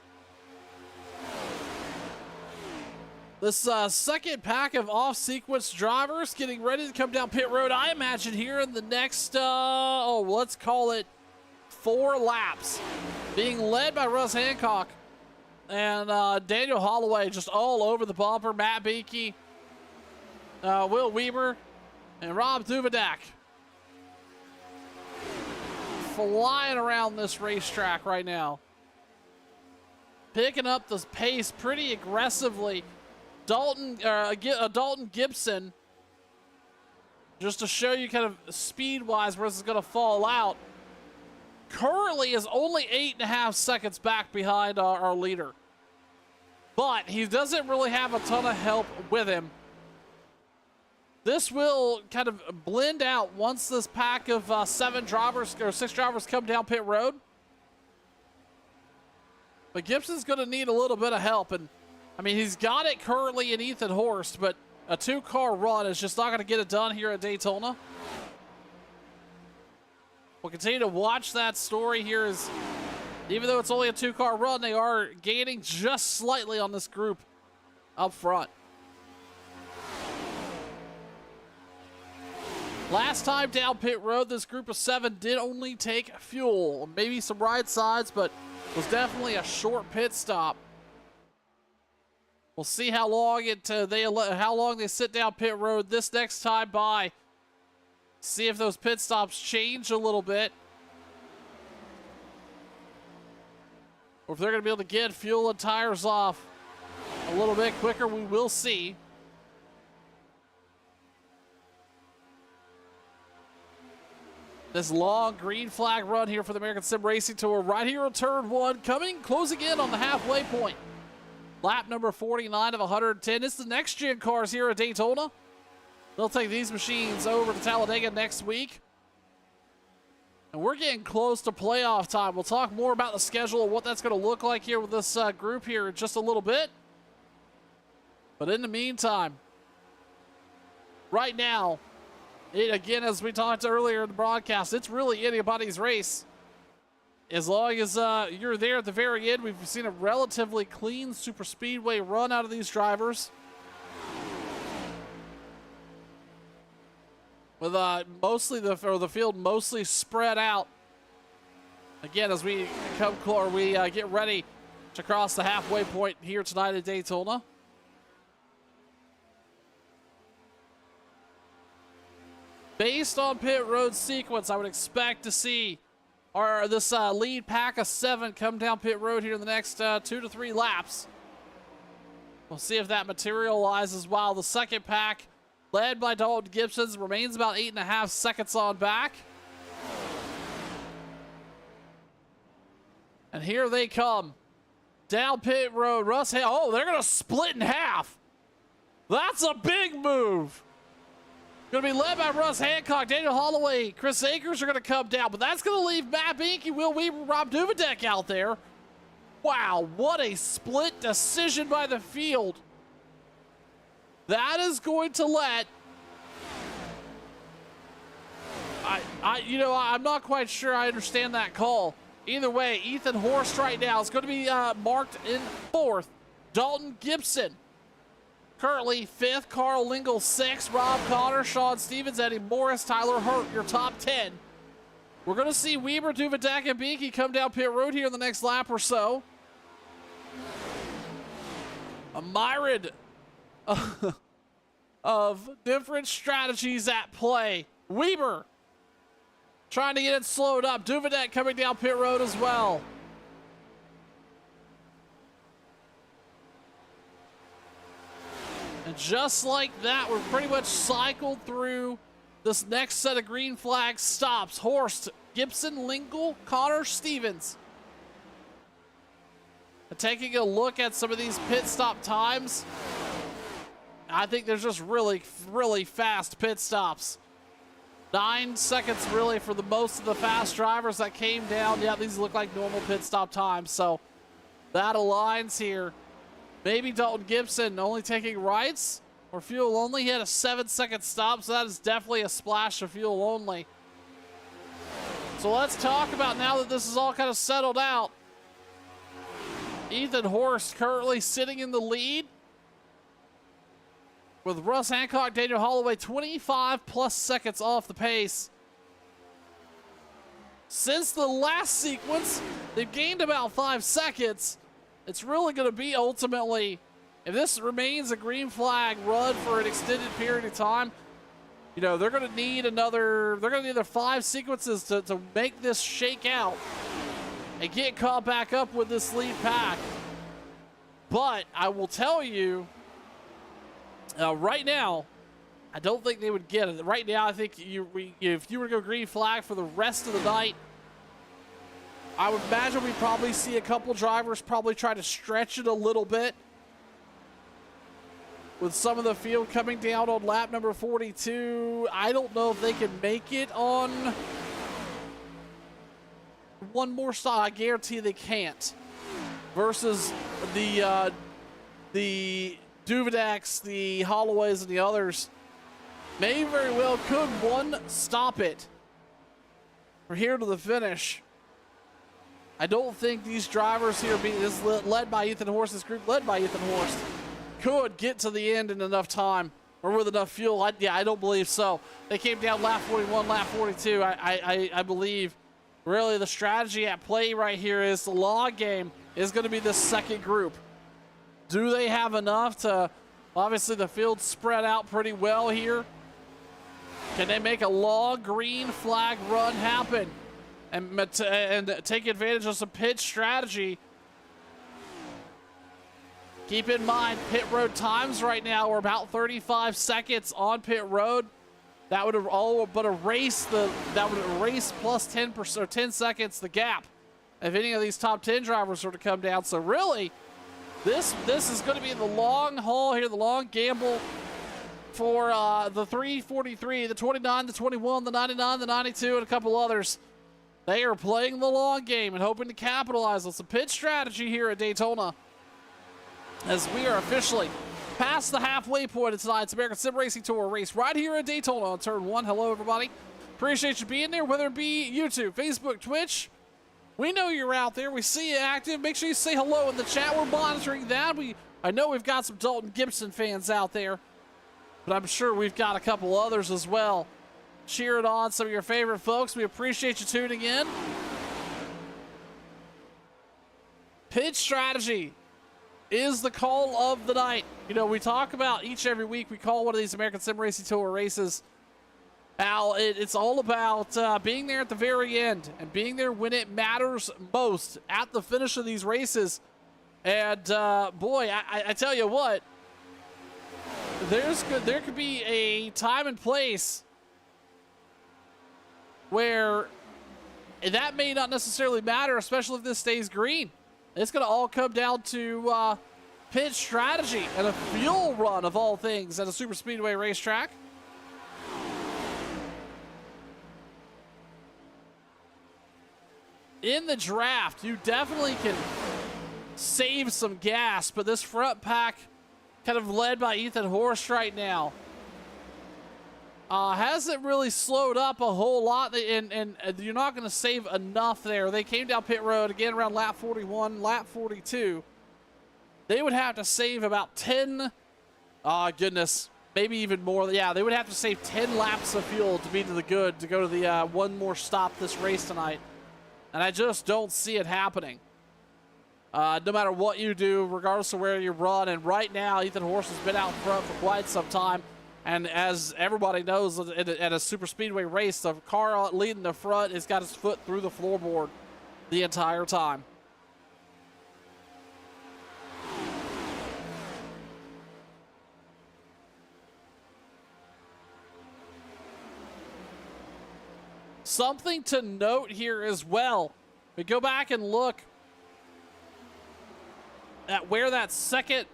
this second pack of off-sequence drivers getting ready to come down pit road, I imagine here in the next, let's call it 4 laps, being led by Russ Hancock and Daniel Holloway just all over the bumper. Matt Beakey, Will Weber, and Rob Duvidak flying around this racetrack right now, picking up the pace pretty aggressively. Dalton Gibson, just to show you kind of speed-wise where this is going to fall out, currently is only 8.5 seconds back behind our leader. But he doesn't really have a ton of help with him. This will kind of blend out once this pack of 6 drivers come down pit road. But Gibson's going to need a little bit of help. And I mean, he's got it currently in Ethan Horst, but a 2-car run is just not going to get it done here at Daytona. We'll continue to watch that story here, as even though it's only a 2-car run, they are gaining just slightly on this group up front. Last time down pit road, this group of 7 did only take fuel, maybe some right sides, but was definitely a short pit stop. We'll see how long they sit down pit road this next time by. See if those pit stops change a little bit, or if they're going to be able to get fuel and tires off a little bit quicker. We will see. This long green flag run here for the American Sim Racing Tour right here on turn 1, closing in on the halfway point. Lap number 49 of 110. It's the next gen cars here at Daytona. They'll take these machines over to Talladega next week. And we're getting close to playoff time. We'll talk more about the schedule and what that's going to look like here with this group here in just a little bit. But in the meantime, right now, again, as we talked earlier in the broadcast, it's really anybody's race. As long as you're there at the very end, we've seen a relatively clean super speedway run out of these drivers. With mostly the field mostly spread out. Again, as we get ready to cross the halfway point here tonight at Daytona. Based on pit road sequence, I would expect to see this lead pack of 7 come down pit road here in the next 2 to 3 laps. We'll see if that materializes, while the second pack, led by Dalton Gibson, remains about 8.5 seconds on back. And here they come. Down pit road, they're going to split in half. That's a big move. Going to be led by Russ Hancock, Daniel Holloway, Chris Akers are going to come down, but that's going to leave Matt Beakey, Will Weaver, Rob Duvidak out there. Wow, what a split decision by the field. That is going to let... I'm not quite sure I understand that call. Either way, Ethan Horst right now is going to be marked in 4th. Dalton Gibson currently 5th. Carl Lingle 6th. Rob Connor, Sean Stevens, Eddie Morris, Tyler Hurt, your top 10. We're going to see Weber, Duvidak, and Beakey come down pit road here in the next lap or so. A myriad of different strategies at play. Weber trying to get it slowed up. Duvidak coming down pit road as well. And just like that, we're pretty much cycled through this next set of green flag stops. Horst, Gibson, Lingle, Connor, Stevens. And taking a look at some of these pit stop times, I think there's just really, really fast pit stops. 9 seconds really for the most of the fast drivers that came down. Yeah, these look like normal pit stop times, so that aligns here. Maybe Dalton Gibson only taking rights or fuel only. He had a 7-second stop, so that is definitely a splash of fuel only. So let's talk about, now that this is all kind of settled out, Ethan Horst currently sitting in the lead with Russ Hancock, Daniel Holloway 25+ seconds off the pace. Since the last sequence, they've gained about 5 seconds. It's really going to be ultimately, if this remains a green flag run for an extended period of time, you know, they're going to need another 5 sequences to make this shake out and get caught back up with this lead pack. But I will tell you, right now, I don't think they would get it. Right now, I think if you were to go green flag for the rest of the night, I would imagine we probably see a couple drivers probably try to stretch it a little bit, with some of the field coming down on lap number 42. I don't know if they can make it on one more stop. I guarantee they can't. Versus the Duvedaks, the Holloways, and the others may very well could one stop it from here to the finish. I don't think these drivers here, this led by Ethan Horst, this group led by Ethan Horst, could get to the end in enough time or with enough fuel. I don't believe so. They came down lap 41, lap 42. I believe really the strategy at play right here is the log game is going to be the second group. Do they have enough to, obviously the field's spread out pretty well here. Can they make a long green flag run happen and take advantage of some pit strategy? Keep in mind, pit road times right now are about 35 seconds on pit road. That would all but erase plus 10% or 10 seconds the gap if any of these top 10 drivers were to come down. So really, this is going to be the long haul here, the long gamble for the 343, the 29, the 21, the 99, the 92, and a couple others. They are playing the long game and hoping to capitalize on some pit strategy here at Daytona, as we are officially past the halfway point of tonight's American Sim Racing Tour race right here at Daytona on turn 1. Hello, everybody. Appreciate you being there, whether it be YouTube, Facebook, Twitch. We know you're out there. We see you active. Make sure you say hello in the chat. We're monitoring that. I know we've got some Dalton Gibson fans out there, but I'm sure we've got a couple others as well. Cheering on some of your favorite folks. We appreciate you tuning in. Pit strategy is the call of the night. You know, we talk about each and every week, we call one of these American Sim Racing Tour races. Al, it's all about being there at the very end and being there when it matters most at the finish of these races. And boy, I tell you what, there could be a time and place where that may not necessarily matter, especially if this stays green. It's going to all come down to pit strategy and a fuel run of all things at a super speedway racetrack. In the draft, you definitely can save some gas, but this front pack, kind of led by Ethan Horst right now, hasn't really slowed up a whole lot, and you're not going to save enough there. They came down pit road again around lap 41, lap 42. They would have to save about 10, goodness, maybe even more. Yeah, they would have to save 10 laps of fuel to be to the good, to go to the one more stop this race tonight. And I just don't see it happening. No matter what you do, regardless of where you run. And right now, Ethan Horst has been out front for quite some time. And as everybody knows, at a super speedway race, the car leading the front has got his foot through the floorboard the entire time. something to note here as well. We go back and look at where that second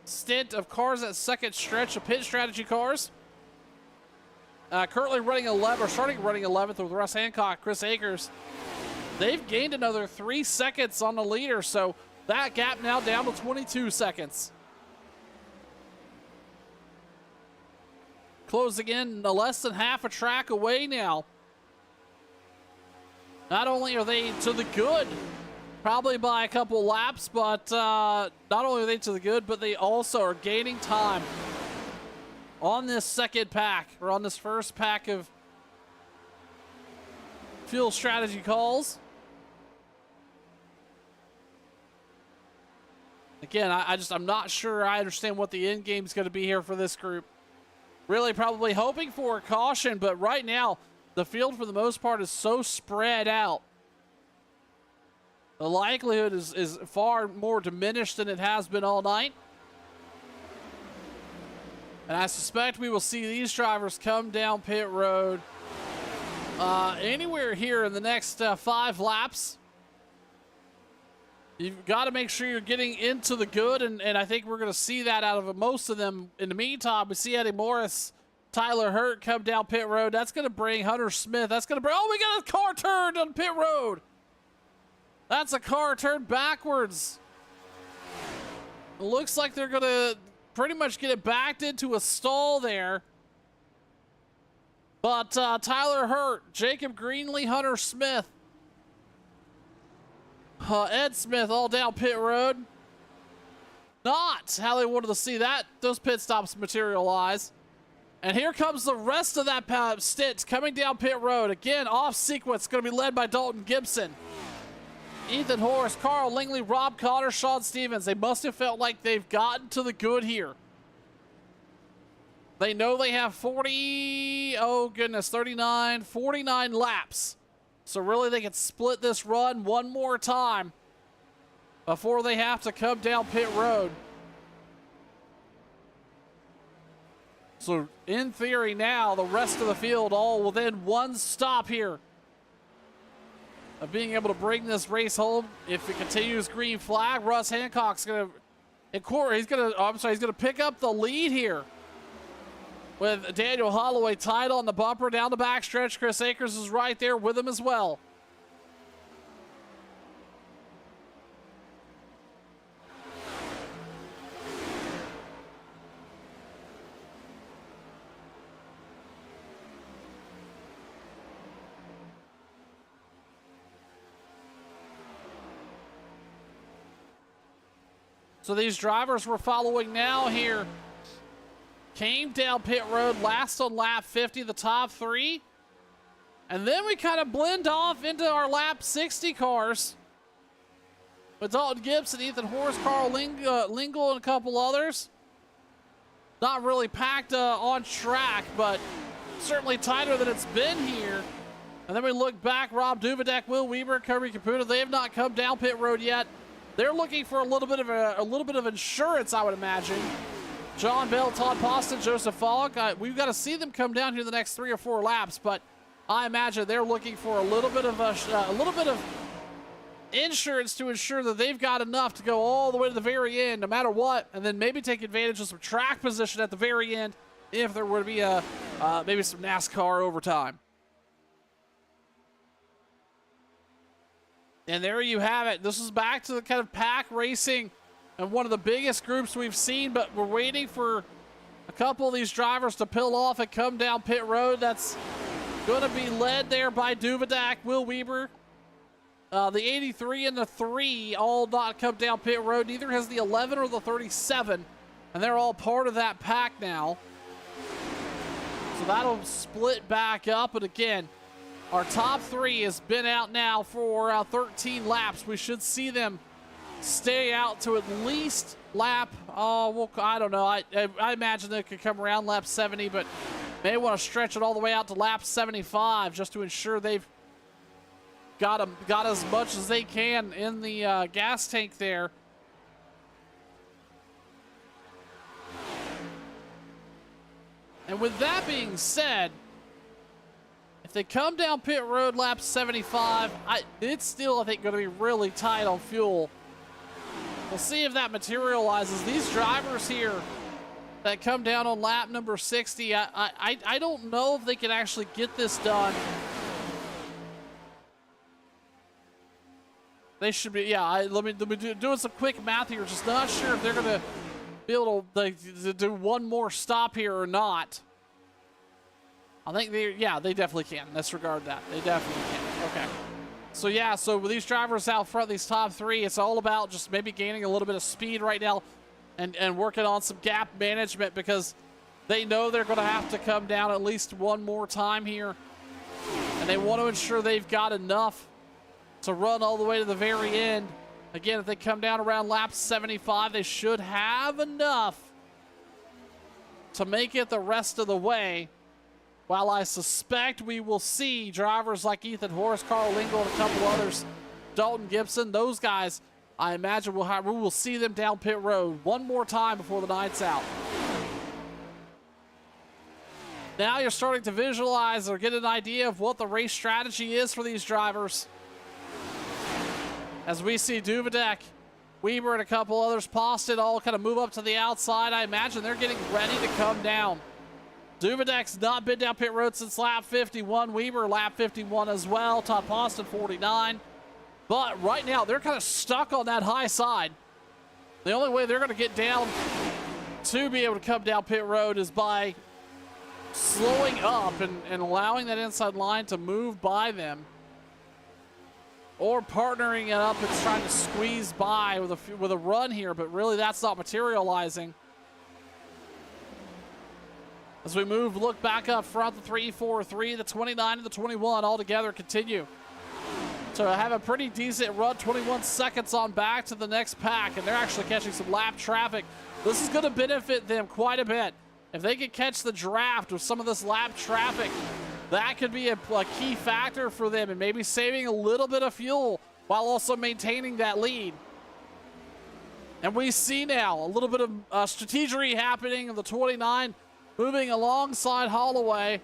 stint of cars, that second stretch of pit strategy cars, currently running 11, or starting running 11th with Russ Hancock, Chris Akers. They've gained another 3 seconds on the leader, so that gap now down to 22 seconds. Closing in less than half a track away now. Not only are they to the good, probably by a couple laps, but not only are they to the good, but they also are gaining time on this second pack, or on this first pack of fuel strategy calls. Again, I'm not sure I understand what the end game is going to be here for this group. Really probably hoping for a caution, but right now, the field for the most part is so spread out. The likelihood is far more diminished than it has been all night. And I suspect we will see these drivers come down pit road anywhere here in the next 5 laps. You've got to make sure you're getting into the good, and I think we're going to see that out of most of them. In the meantime, we see Eddie Morris, Tyler Hurt come down pit road. That's going to bring Hunter Smith. That's going to bring... Oh, we got a car turned on pit road. That's a car turned backwards. It looks like they're going to pretty much get it backed into a stall there. But Tyler Hurt, Jacob Greenlee, Hunter Smith, Ed Smith all down pit road. Not how they wanted to see that. Those pit stops materialize. And here comes the rest of that stint coming down pit road. Again, off sequence, going to be led by Dalton Gibson, Ethan Horace, Carl Lingley, Rob Connor, Sean Stevens. They must have felt like they've gotten to the good here. They know they have 49 laps. So really they can split this run one more time before they have to come down pit road. So in theory now, the rest of the field all within one stop here of being able to bring this race home. If it continues green flag, Russ Hancock's gonna, he's gonna pick up the lead here with Daniel Holloway tied on the bumper down the backstretch. Chris Akers is right there with him as well. So these drivers we're following now here came down pit road last on lap 50, the top 3. And then we kind of blend off into our lap 60 cars with Dalton Gibson, Ethan Horace, Carl Lingle, and a couple others. Not really packed on track, but certainly tighter than it's been here. And then we look back, Rob Duvidek, Will Weber, Kirby Caputo. They have not come down pit road yet. They're looking for a little bit of insurance, I would imagine. John Bell, Todd Poston, Joseph Falk. We've got to see them come down here the next 3 or 4 laps, but I imagine they're looking for a little bit of insurance to ensure that they've got enough to go all the way to the very end, no matter what, and then maybe take advantage of some track position at the very end if there were to be maybe some NASCAR overtime. And there you have it. This is back to the kind of pack racing and one of the biggest groups we've seen, but we're waiting for a couple of these drivers to peel off and come down pit road. That's going to be led there by Duvidak, Will Weber. The 83 and the 3 all not come down pit road. Neither has the 11 or the 37, and they're all part of that pack now. So that'll split back up, and again, our top 3 has been out now for 13 laps. We should see them stay out to at least lap, I don't know. I imagine they could come around lap 70, but may want to stretch it all the way out to lap 75 just to ensure they've got as much as they can in the gas tank there. And with that being said, I If they come down pit road lap 75, it's still, I think, going to be really tight on fuel. We'll see if that materializes. These drivers here that come down on lap number 60, I don't know if they can actually get this done. They should be, yeah, let me doing some quick math here. Just not sure if they're going to be able to do one more stop here or not. I think they definitely can. Disregard that. They definitely can. Okay. So yeah, so with these drivers out front, these top three, it's all about just maybe gaining a little bit of speed right now and working on some gap management, because they know they're going to have to come down at least one more time here. And they want to ensure they've got enough to run all the way to the very end. Again, if they come down around lap 75, they should have enough to make it the rest of the way. While I suspect we will see drivers like Ethan Horst, Carl Lingle, and a couple others, Dalton Gibson, those guys, I imagine we will see them down pit road one more time before the night's out. Now you're starting to visualize or get an idea of what the race strategy is for these drivers. As we see Duvedek, Weber, and a couple others, Poston, all kind of move up to the outside. I imagine they're getting ready to come down. Duvedek's not been down pit road since lap 51. Weber, lap 51 as well. Todd Poston, 49. But right now, they're kind of stuck on that high side. The only way they're going to get down to be able to come down pit road is by slowing up and allowing that inside line to move by them, or partnering it up and trying to squeeze by with a run here, but really that's not materializing. As we move, look back up front, the 3, 4, 3, the 29, and the 21 all together continue to have a pretty decent run, 21 seconds on back to the next pack, and they're actually catching some lap traffic. This is going to benefit them quite a bit. If they can catch the draft with some of this lap traffic, that could be a key factor for them and maybe saving a little bit of fuel while also maintaining that lead. And we see now a little bit of strategery happening of the 29 moving alongside Holloway.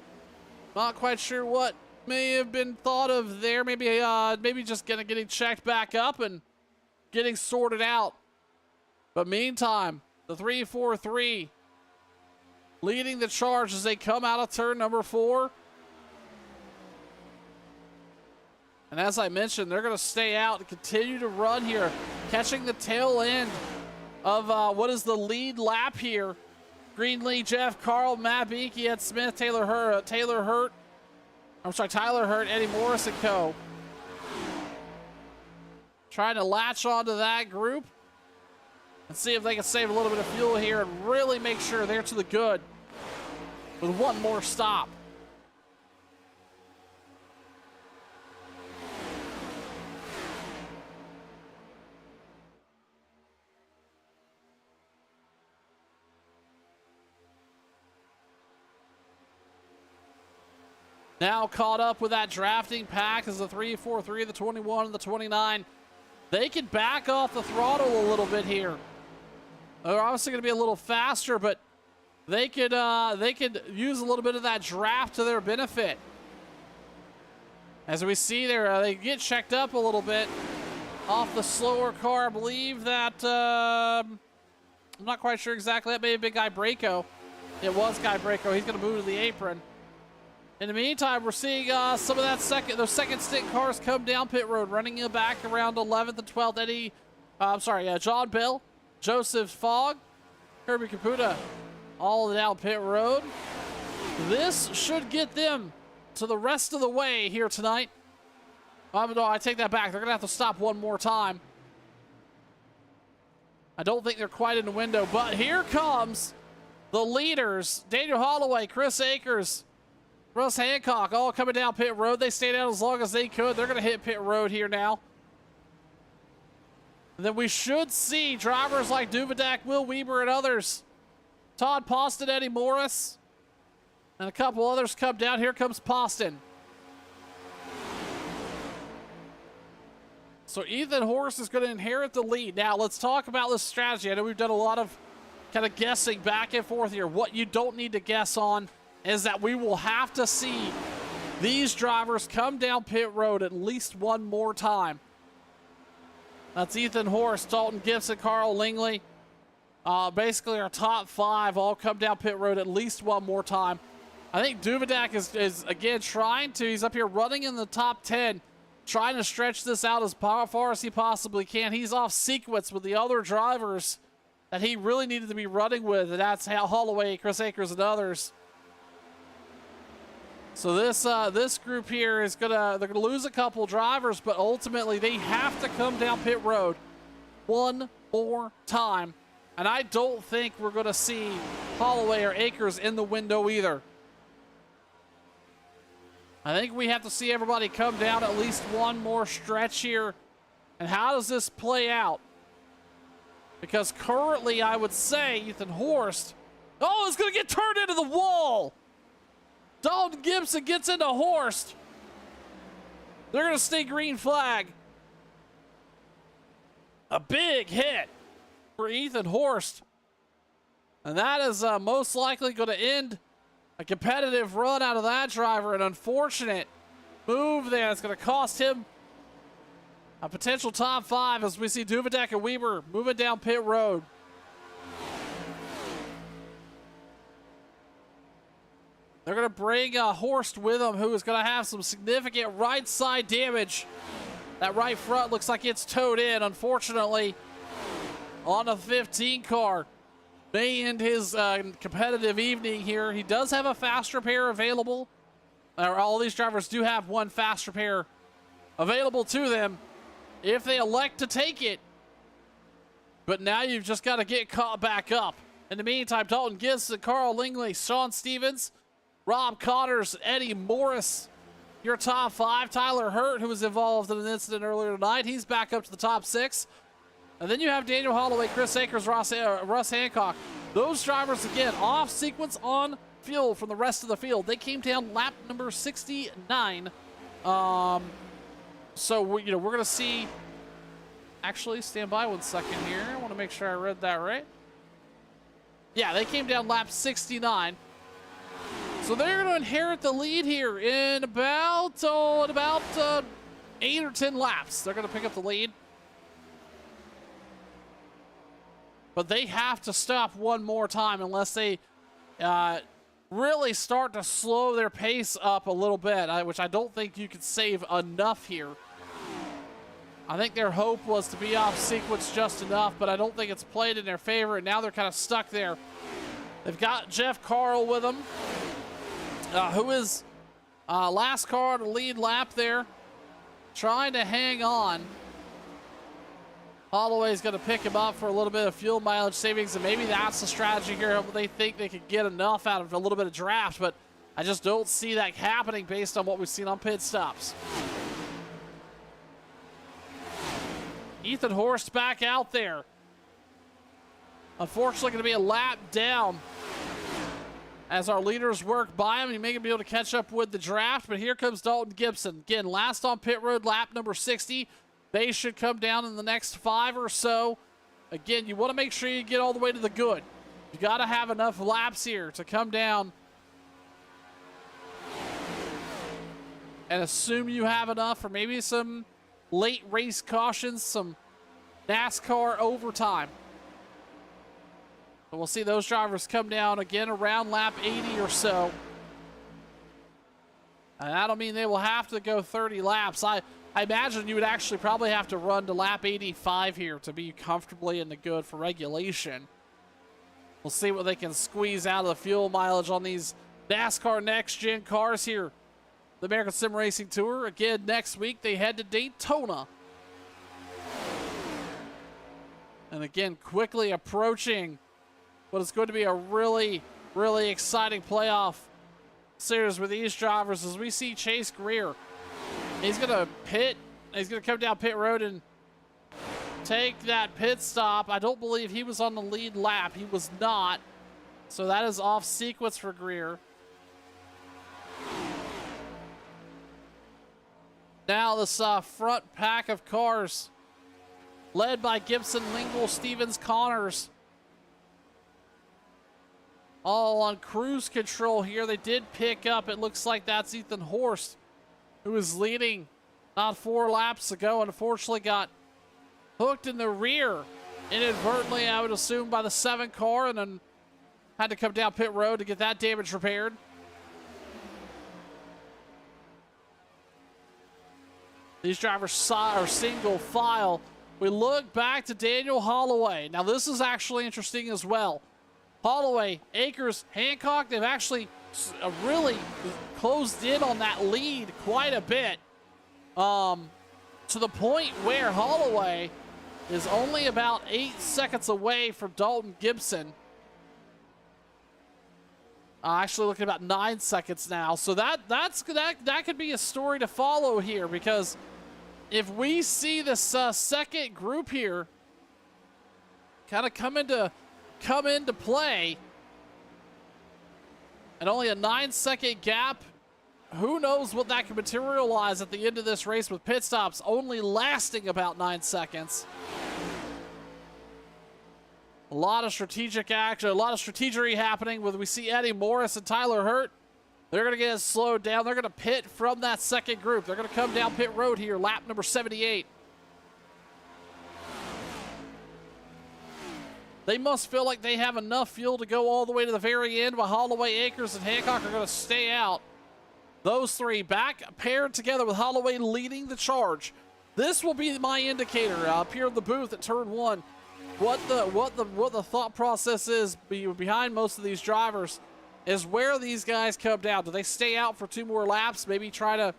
Not quite sure what may have been thought of there. Maybe just getting checked back up and getting sorted out. But meantime, the 3-4-3 leading the charge as they come out of turn number 4. And as I mentioned, they're going to stay out and continue to run here, catching the tail end of what is the lead lap here. Greenlee, Jeff, Carl, Matt Beakey, Ed Smith, Tyler Hurt, Eddie Morris and co. Trying to latch onto that group and see if they can save a little bit of fuel here and really make sure they're to the good with one more stop. Now caught up with that drafting pack is the 3-4-3, the 21, and the 29. They can back off the throttle a little bit here. They're obviously going to be a little faster, but they could use a little bit of that draft to their benefit. As we see there, they get checked up a little bit off the slower car. I believe that, I'm not quite sure exactly. That may have been Guy Braco. It was Guy Braco. He's going to move to the apron. In the meantime, we're seeing some of that those second stint cars come down pit road, running it back around 11th and 12th. John Bell, Joseph Fogg, Kirby Caputa, all down pit road. This should get them to the rest of the way here tonight. No, I take that back. They're going to have to stop one more time. I don't think they're quite in the window, but here comes the leaders. Daniel Holloway, Chris Akers, Russ Hancock, all coming down pit road. They stayed out as long as they could. They're going to hit pit road here now. And then we should see drivers like Duvedek, Will Weber, and others. Todd Poston, Eddie Morris, and a couple others come down. Here comes Poston. So Ethan Horst is going to inherit the lead. Now let's talk about this strategy. I know we've done a lot of kind of guessing back and forth here. What you don't need to guess on is that we will have to see these drivers come down pit road at least one more time. That's Ethan Horst, Dalton Gibson, Carl Lingley. Basically, our top 5 all come down pit road at least one more time. I think Duvidak is again trying to. He's up here running in the top 10, trying to stretch this out as far as he possibly can. He's off sequence with the other drivers that he really needed to be running with, and that's Hal Holloway, Chris Akers, and others. So this group here is they're gonna lose a couple drivers, but ultimately they have to come down pit road one more time. And I don't think we're gonna see Holloway or Akers in the window either. I think we have to see everybody come down at least one more stretch here. And how does this play out? Because currently I would say Ethan Horst, oh, it's gonna get turned into the wall. Dalton Gibson gets into Horst. They're gonna stay green flag. A big hit for Ethan Horst. And that is most likely going to end a competitive run out of that driver. An unfortunate move there. It's going to cost him a potential top 5 as we see Duvidak and Weber moving down pit road. They're going to bring Horst with them, who is going to have some significant right side damage. That right front looks like it's towed in, unfortunately. On a 15 car. May end his competitive evening here. He does have a fast repair available. All these drivers do have one fast repair available to them if they elect to take it. But now you've just got to get caught back up. In the meantime, Dalton Gibson, Carl Lingley, Sean Stevens, Rob Connors, Eddie Morris, your top 5. Tyler Hurt, who was involved in an incident earlier tonight, he's back up to the top 6. And then you have Daniel Holloway, Chris Akers, Russ Hancock. Those drivers, again, off sequence on field from the rest of the field. They came down lap number 69. So, we're going to see... Actually, stand by one second here. I want to make sure I read that right. Yeah, they came down lap 69. So they're going to inherit the lead here in about 8 or 10 laps. They're going to pick up the lead. But they have to stop one more time unless they really start to slow their pace up a little bit, which I don't think you could save enough here. I think their hope was to be off sequence just enough, but I don't think it's played in their favor, and now they're kind of stuck there. They've got Jeff Carl with them, who is last car on the lead lap there, trying to hang on. Holloway's going to pick him up for a little bit of fuel mileage savings, and maybe that's the strategy here. They think they could get enough out of a little bit of draft, but I just don't see that happening based on what we've seen on pit stops. Ethan Horst back out there. Unfortunately, going to be a lap down as our leaders work by him. He may be able to catch up with the draft, but here comes Dalton Gibson. Again, last on pit road, lap number 60. They should come down in the next 5 or so. Again, you want to make sure you get all the way to the good. You got to have enough laps here to come down and assume you have enough for maybe some late race cautions, some NASCAR overtime. But we'll see those drivers come down again around lap 80 or so. And that'll mean they will have to go 30 laps. I imagine you would actually probably have to run to lap 85 here to be comfortably in the good for regulation. We'll see what they can squeeze out of the fuel mileage on these NASCAR Next Gen cars here. The American Sim Racing Tour. Again, next week they head to Daytona. And again, quickly approaching what is going to be a really, really exciting playoff series with these drivers as we see Chase Greer. He's going to pit. He's going to come down pit road and take that pit stop. I don't believe he was on the lead lap. He was not. So that is off sequence for Greer. Now this front pack of cars led by Gibson, Lingle, Stevens, Connors. all on cruise control here. They did pick up, it looks like that's Ethan Horst, who was leading not 4 laps ago. Unfortunately got hooked in the rear inadvertently, I would assume, by the 7 car, and then had to come down pit road to get that damage repaired. These drivers are single file. We look back to Daniel Holloway. Now this is actually interesting as well. Holloway, Akers, Hancock, they've actually really closed in on that lead quite a bit. To the point where Holloway is only about 8 seconds away from Dalton Gibson. Actually looking about 9 seconds now. So that could be a story to follow here, because if we see this second group here kind of come into play, and only a 9-second gap, who knows what that can materialize at the end of this race, with pit stops only lasting about 9 seconds. A lot of strategic action, a lot of strategery happening. With we see Eddie Morris and Tyler Hurt, they're going to get slowed down. They're going to pit from that second group. They're going to come down pit road here, lap number 78. They must feel like they have enough fuel to go all the way to the very end, while Holloway, Akers, and Hancock are going to stay out. Those 3 back paired together, with Holloway leading the charge. This will be my indicator up here in the booth at turn 1. What the thought process is behind most of these drivers is where these guys come down. Do they stay out for 2 more laps, maybe try to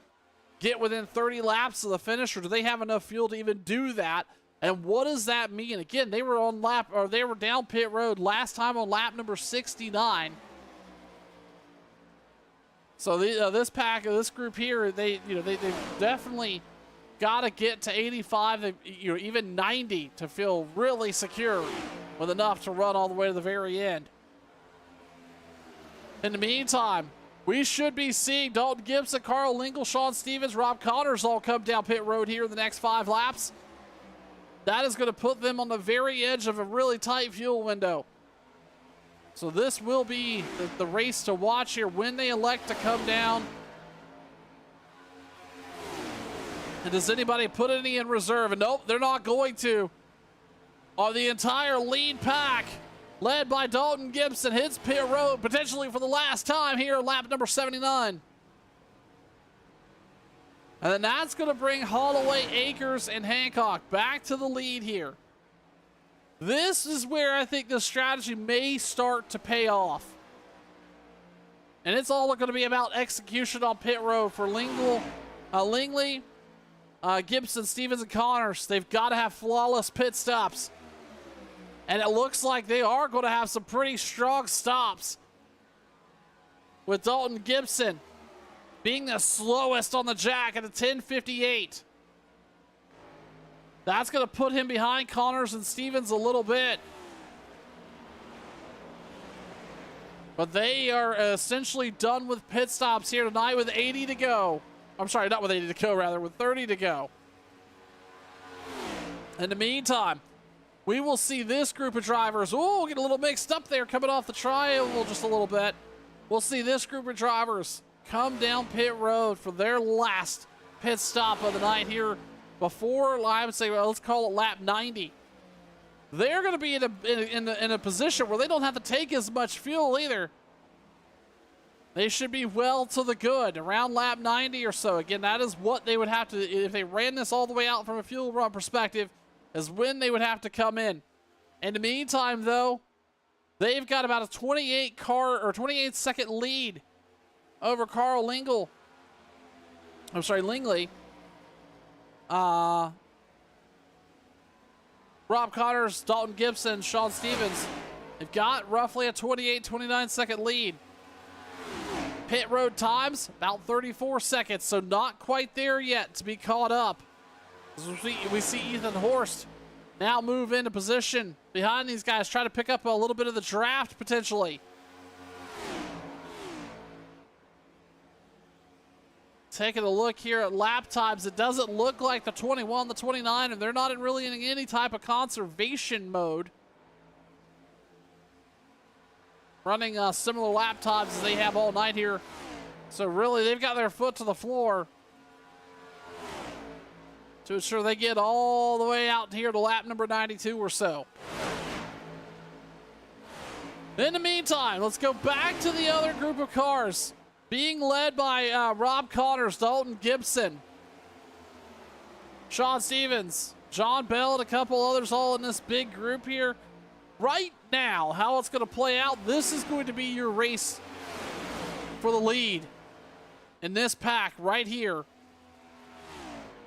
get within 30 laps of the finish, or do they have enough fuel to even do that? And what does that mean? Again, they were down pit road last time on lap number 69. So this group here, they definitely got to get to 85, even 90 to feel really secure with enough to run all the way to the very end. In the meantime, we should be seeing Dalton Gibson, Carl Lingle, Sean Stevens, Rob Connors all come down pit road here in the next 5 laps. That is going to put them on the very edge of a really tight fuel window. So this will be the race to watch here when they elect to come down. And does anybody put any in reserve? And nope, they're not going to. The entire lead pack, led by Dalton Gibson, hits pit road potentially for the last time here, lap number 79. And then that's going to bring Holloway, Akers, and Hancock back to the lead here. This is where I think the strategy may start to pay off. And it's all going to be about execution on pit road for Lingley, Gibson, Stevens, and Connors. They've got to have flawless pit stops. And it looks like they are going to have some pretty strong stops, with Dalton Gibson being the slowest on the jack at a 10:58. That's going to put him behind Connors and Stevens a little bit. But they are essentially done with pit stops here tonight with 80 to go. I'm sorry, not with 80 to go, rather, with 30 to go. In the meantime, we will see this group of drivers. Ooh, get a little mixed up there coming off the triangle just a little bit. We'll see this group of drivers come down pit road for their last pit stop of the night here before, I would say, well, let's call it lap 90. They're going to be in a position where they don't have to take as much fuel either. They should be well to the good around lap 90 or so. Again, that is what they would have to, if they ran this all the way out from a fuel run perspective, is when they would have to come in. In the meantime, though, they've got about a 28 second lead over Carl Lingle. I'm sorry, Lingley. Rob Connors, Dalton Gibson, Sean Stevens. They've got roughly a 29 second lead. Pit road times, about 34 seconds, so not quite there yet to be caught up. We see Ethan Horst now move into position behind these guys, try to pick up a little bit of the draft potentially. Taking a look here at lap times, it doesn't look like the 21, the 29, and they're not really in any type of conservation mode. running similar lap times as they have all night here. So really, they've got their foot to the floor to ensure they get all the way out here to lap number 92 or so. In the meantime, let's go back to the other group of cars being led by Rob Connors, Dalton Gibson, Sean Stevens, John Bell, and a couple others all in this big group here. Right now, how it's going to play out, this is going to be your race for the lead in this pack right here.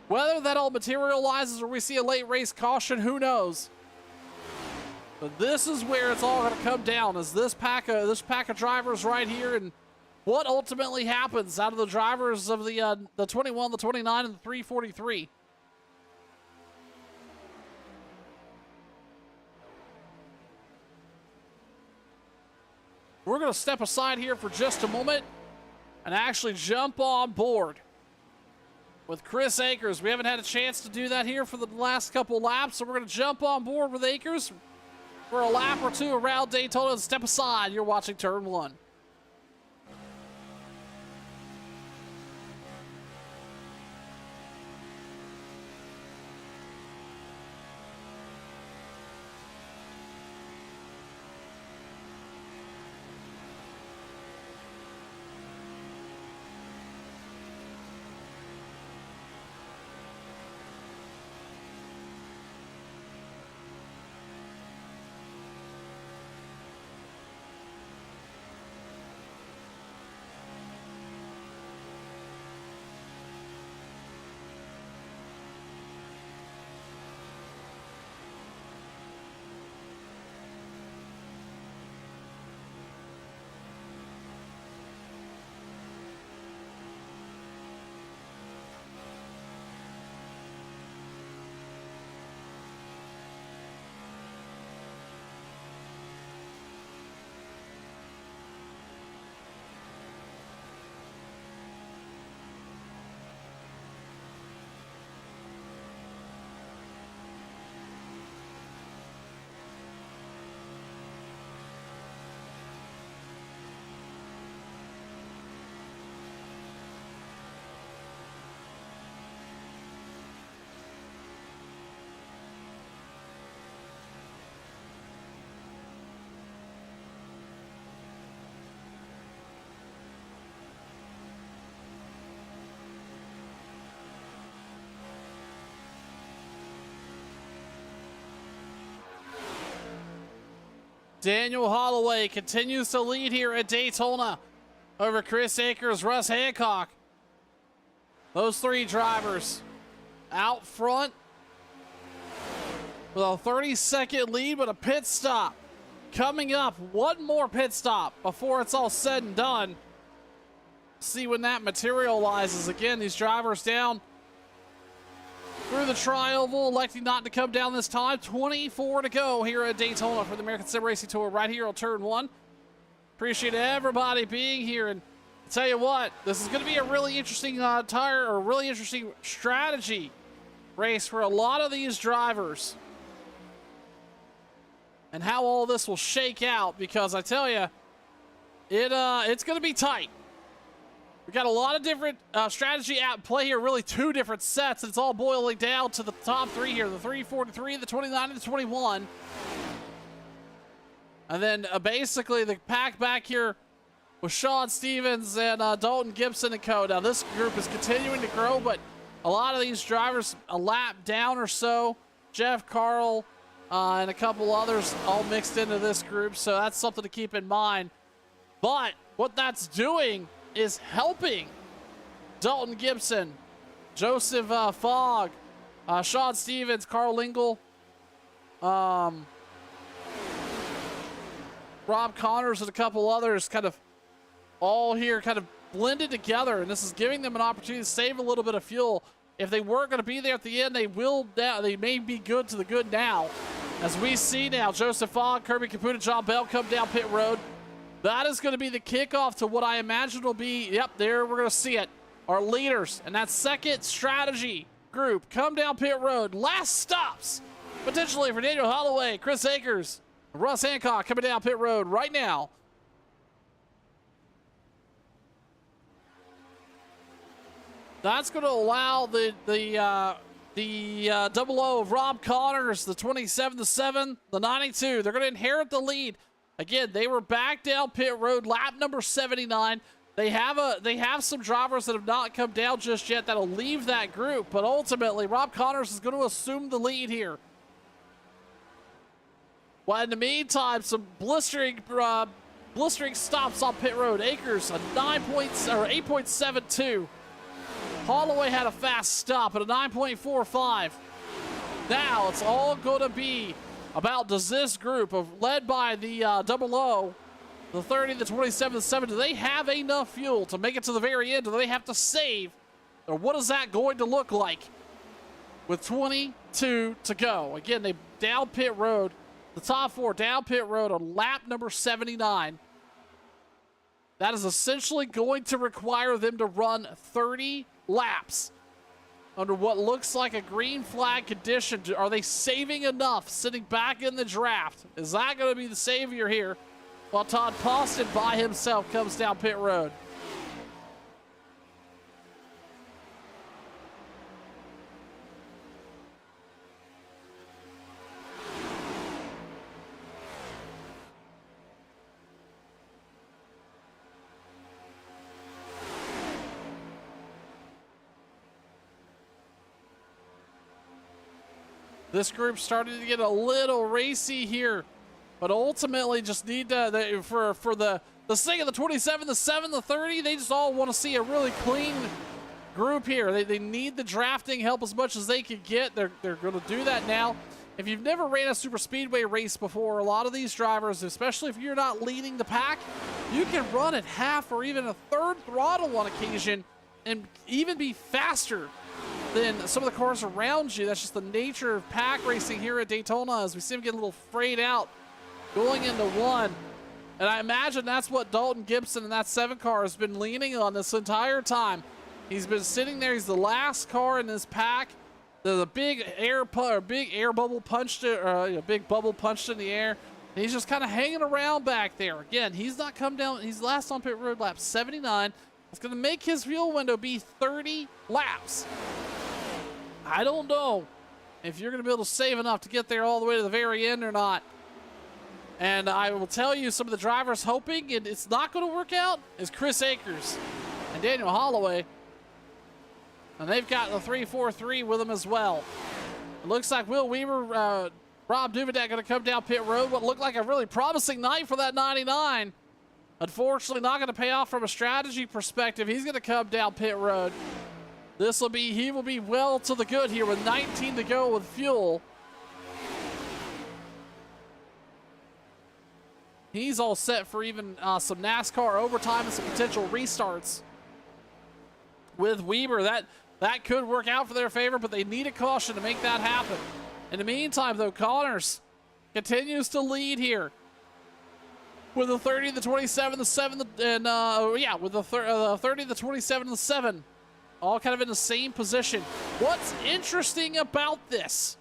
Whether that all materializes or we see a late race caution, who knows? But this is where it's all going to come down, is this pack of drivers right here, and what ultimately happens out of the drivers of the 21, the 29, and the 343. We're going to step aside here for just a moment and actually jump on board with Chris Akers. We haven't had a chance to do that here for the last couple laps, so we're going to jump on board with Akers for a lap or two around Daytona and step aside. You're watching Turn 1. Daniel Holloway continues to lead here at Daytona over Chris Akers, Russ Hancock. Those three drivers out front with a 30-second lead, but a pit stop coming up. One more pit stop before it's all said and done. See when that materializes. Again, these drivers down through the tri-oval, electing not to come down this time. 24 to go here at Daytona for the American Sim Racing Tour right here on Turn 1. Appreciate everybody being here, and I'll tell you what, this is going to be a really interesting really interesting strategy race for a lot of these drivers and how all this will shake out, because I tell you, it's going to be tight. We got a lot of different strategy at play here, really two different sets. It's all boiling down to the top three here, the 343, the 29, and the 21. And then basically the pack back here with Sean Stevens and Dalton Gibson and co. Now this group is continuing to grow, but a lot of these drivers a lap down or so. Jeff Carl and a couple others all mixed into this group, so that's something to keep in mind. But what that's doing is helping Dalton Gibson, Joseph Fogg, Sean Stevens, Carl Lingle, Rob Connors, and a couple others kind of all here kind of blended together, and this is giving them an opportunity to save a little bit of fuel. If they weren't going to be there at the end, they may be good to the good now. As we see now, Joseph Fogg, Kirby Caputa, John Bell come down pit road. That is going to be the kickoff to what I imagine will be, yep, there we're going to see it, our leaders. And that second strategy group come down pit road. Last stops, potentially, for Daniel Holloway, Chris Akers, Russ Hancock coming down pit road right now That's going to allow the 00 of Rob Connors, the 27-7, the 92. They're going to inherit the lead. Again, they were back down pit road, lap number 79. They have some drivers that have not come down just yet that'll leave that group, but ultimately Rob Connors is going to assume the lead here. Well, in the meantime, some blistering stops on pit road. Akers a 8.72. Holloway had a fast stop at a 9.45. Now it's all going to be about, does this group led by the 00, the 30, the 27, the 7, do they have enough fuel to make it to the very end? Do they have to save? Or what is that going to look like with 22 to go? Again, they down pit road. The top four down pit road on lap number 79. That is essentially going to require them to run 30 laps under what looks like a green flag condition. Are they saving enough sitting back in the draft? Is that going to be the savior here? While Todd Poston by himself comes down pit road. This group started to get a little racy here, but ultimately just need to, for the sake of the 27, the 7, the 30, they just all want to see a really clean group here. They need the drafting help as much as they can get. They're going to do that now. If you've never ran a super speedway race before, a lot of these drivers, especially if you're not leading the pack, you can run at half or even a third throttle on occasion and even be faster than some of the cars around you. That's just the nature of pack racing here at Daytona, as we see him get a little frayed out going into one. And I imagine that's what Dalton Gibson in that 7 car has been leaning on this entire time. He's been sitting there. He's the last car in this pack. The big air bubble punched it, or a big bubble punched in the air. And he's just kind of hanging around back there. Again, he's not come down. He's last on pit road, lap 79. It's going to make his fuel window be 30 laps. I don't know if you're going to be able to save enough to get there all the way to the very end or not. And I will tell you, some of the drivers hoping it's not going to work out is Chris Akers and Daniel Holloway. And they've got the 343 with them as well. It looks like Will Weaver, Rob Duvidak going to come down pit road. What looked like a really promising night for that 99. Unfortunately, not going to pay off from a strategy perspective. He's going to come down pit road. He will be well to the good here with 19 to go with fuel. He's all set for even some NASCAR overtime and some potential restarts. With Weber, that could work out for their favor, but they need a caution to make that happen. In the meantime, though, Connors continues to lead here with the 30, the 27, the 7, and with the 30, the 27, and the 7. All kind of in the same position. What's interesting about this,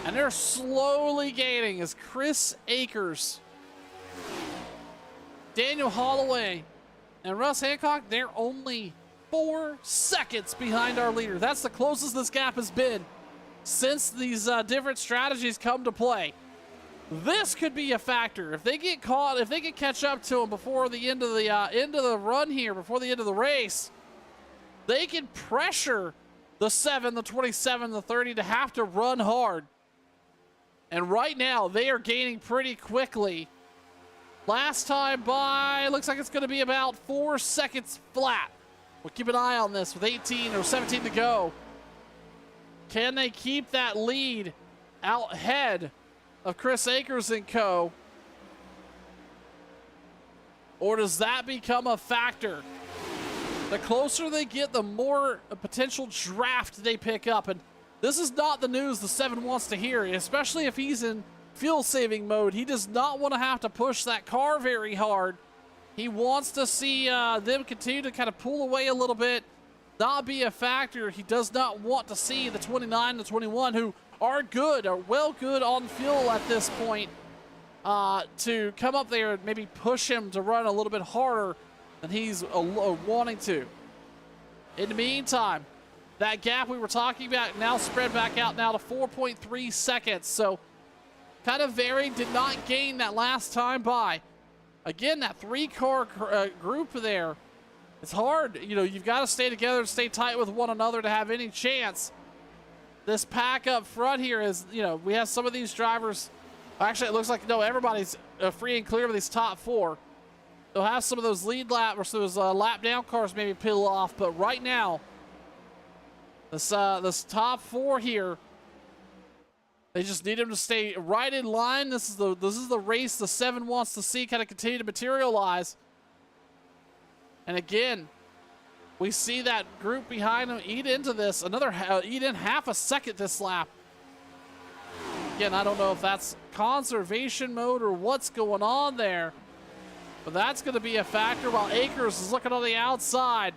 and they're slowly gaining, is Chris Akers, Daniel Holloway, and Russ Hancock. They're only 4 seconds behind our leader. That's the closest this gap has been since these different strategies come to play. This could be a factor. If they get caught, if they can catch up to him before the end of the run here, before the end of the race, they can pressure the 7, the 27, the 30 to have to run hard. And right now, they are gaining pretty quickly. Last time by, looks like it's going to be about 4 seconds flat. We'll keep an eye on this with 18 or 17 to go. Can they keep that lead out ahead of Chris Akers and co? Or does that become a factor? The closer they get, the more potential draft they pick up. And this is not the news the 7 wants to hear, especially if he's in fuel saving mode. He does not want to have to push that car very hard. He wants to see them continue to kind of pull away a little bit, not be a factor. He does not want to see the 29, the 21, who are well good on fuel at this point, to come up there and maybe push him to run a little bit harder than he's wanting to. In the meantime, that gap we were talking about now spread back out now to 4.3 seconds. So kind of varied, did not gain that last time by. Again, that 3-car group there, it's hard. You know, you've got to stay together and stay tight with one another to have any chance. This pack up front here is, you know, we have some of these drivers. Actually, it looks like, no, everybody's free and clear of these top 4. They'll have some of those lead lap or those lap down cars maybe peel off, but right now, this top 4 here, they just need them to stay right in line. This is the race the 7 wants to see kind of continue to materialize. And again, we see that group behind them eat into this, eat in half a second this lap. Again, I don't know if that's conservation mode or what's going on there, but that's going to be a factor while Akers is looking on the outside.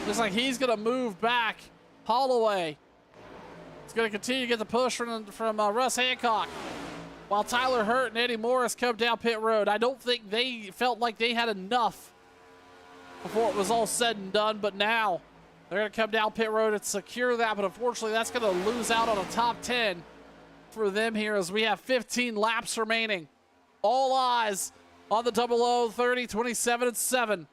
Looks like he's going to move back. Holloway is going to continue to get the push from Russ Hancock, while Tyler Hurt and Eddie Morris come down pit road. I don't think they felt like they had enough before it was all said and done, but now they're going to come down pit road and secure that, but unfortunately that's going to lose out on a top 10 for them here as we have 15 laps remaining. All eyes on the 00 30 27 and 7.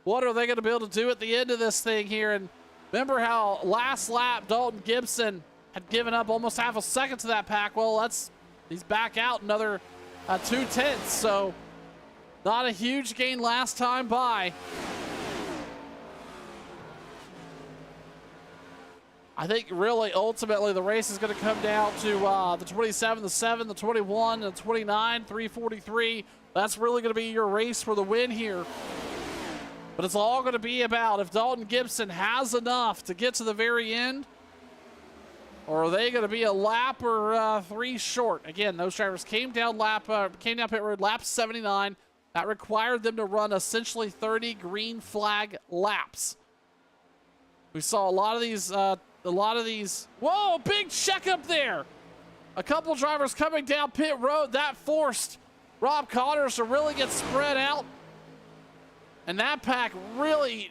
What are they going to be able to do at the end of this thing here? And remember how last lap Dalton Gibson had given up almost half a second to that pack. Well, he's back out another 2/10, so not a huge gain last time by. I think really ultimately the race is going to come down to the 27, the 7, the 21, the 29, 343. That's really going to be your race for the win here. But it's all going to be about if Dalton Gibson has enough to get to the very end, or are they going to be a lap or 3 short? Again, those drivers came down pit road lap 79. That required them to run essentially 30 green flag laps. We saw a lot of these. Whoa, big check up there. A couple drivers coming down pit road. That forced Rob Connors to really get spread out. And that pack really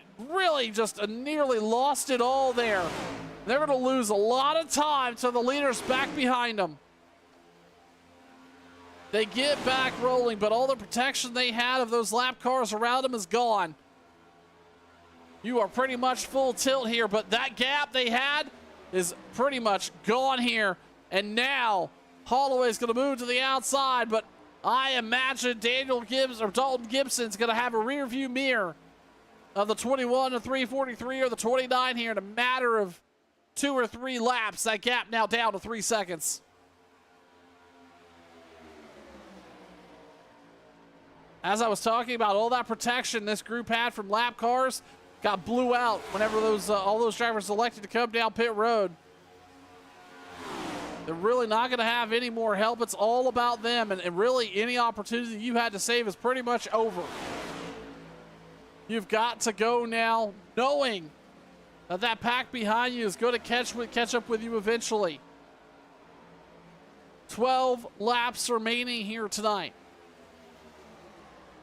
just nearly lost it all there. They're going to lose a lot of time to the leaders back behind them. They get back rolling, but all the protection they had of those lap cars around them is gone. You are pretty much full tilt here, but that gap they had is pretty much gone here. And now Holloway's going to move to the outside, but I imagine Dalton Gibson's going to have a rear view mirror of the 21 to 343 or the 29 here in a matter of 2 or 3 laps. That gap now down to 3 seconds. As I was talking about, all that protection this group had from lap cars got blew out whenever all those drivers elected to come down pit road. They're really not going to have any more help. It's all about them, and really any opportunity you had to save is pretty much over. You've got to go now knowing that pack behind you is going to catch up with you eventually. 12 laps remaining here tonight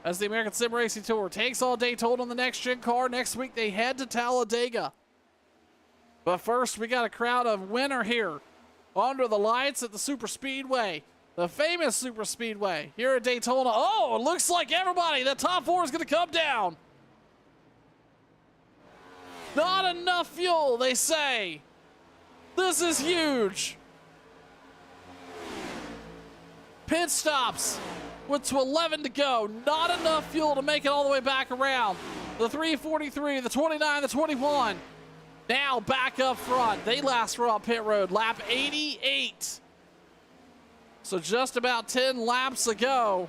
as the American Sim Racing Tour takes on Daytona on the next gen car. Next week they head to Talladega. But first we got to crown a winner here under the lights at the Super Speedway, the famous Super Speedway here at Daytona. Oh, it looks like everybody, the top 4 is going to come down. Not enough fuel, they say. This is huge. Pit stops with 11 to go. Not enough fuel to make it all the way back around. The 343, the 29, the 21. Now back up front. They last were on pit road. Lap 88. So just about 10 laps ago.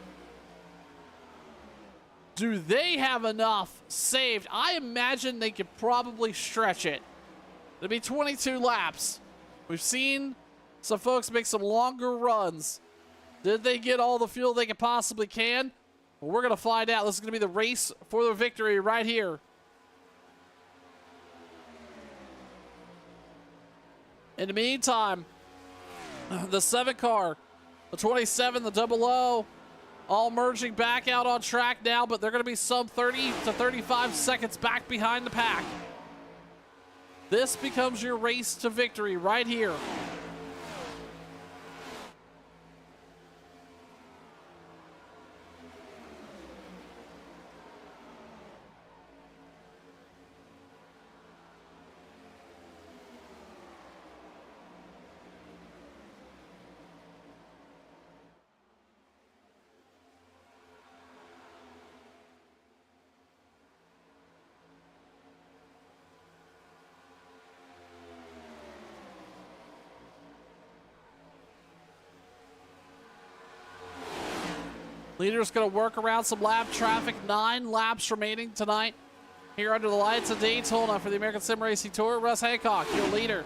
Do they have enough saved? I imagine they could probably stretch it. It'll be 22 laps. We've seen some folks make some longer runs. Did they get all the fuel they could possibly can? Well, we're going to find out. This is going to be the race for the victory right here. In the meantime, the 7 car, the 27, the 00, all merging back out on track now, but they're going to be some 30 to 35 seconds back behind the pack. This becomes your race to victory right here. Leader's going to work around some lap traffic. 9 laps remaining tonight here under the lights of Daytona for the American Sim Racing Tour. Russ Hancock, your leader.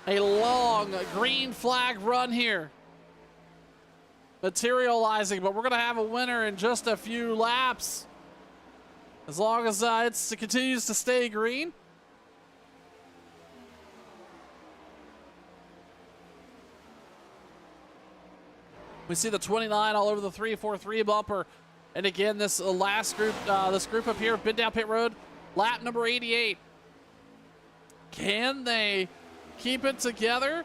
A long green flag run here materializing, but we're going to have a winner in just a few laps. As long as it continues to stay green. We see the 29 all over the 343 bumper. And again, this last group, this group up here, been down pit road, lap number 88. Can they keep it together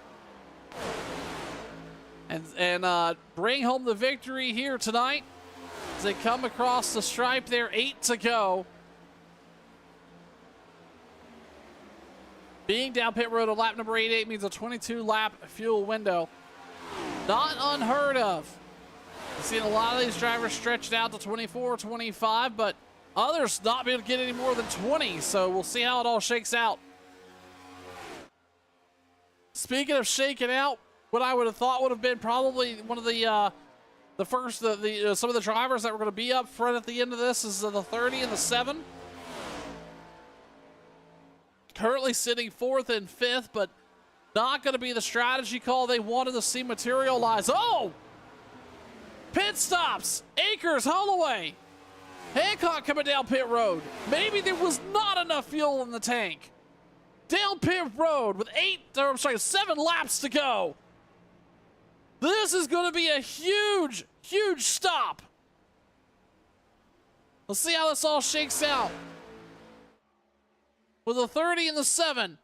and bring home the victory here tonight as they come across the stripe there? 8 to go. Being down pit road on lap number 88 means a 22 lap fuel window. Not unheard of. We've seen a lot of these drivers stretched out to 24, 25, but others not be able to get any more than 20, so we'll see how it all shakes out. Speaking of shaking out, what I would have thought would have been probably one of the first, some of the drivers that were going to be up front at the end of this is the 30 and the 7. Currently sitting 4th and 5th, but not going to be the strategy call they wanted to see materialize. Oh! Pit stops. Akers, Holloway. Hancock coming down pit road. Maybe there was not enough fuel in the tank. Down pit road with 7 laps to go. This is going to be a huge, huge stop. Let's see how this all shakes out. With the 30 and the 7.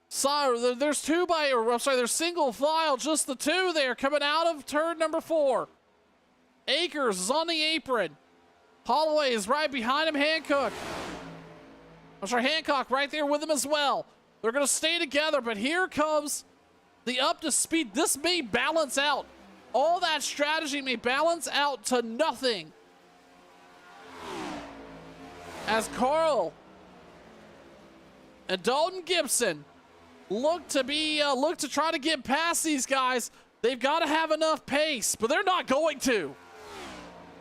So there's there's single file, just the 2 there coming out of turn number 4. Akers is on the apron. Holloway is right behind him. Hancock right there with him as well. They're going to stay together, but here comes the up to speed. This may balance out. All that strategy may balance out to nothing. As Carl and Dalton Gibson look to try to get past these guys. They've got to have enough pace, but they're not going to.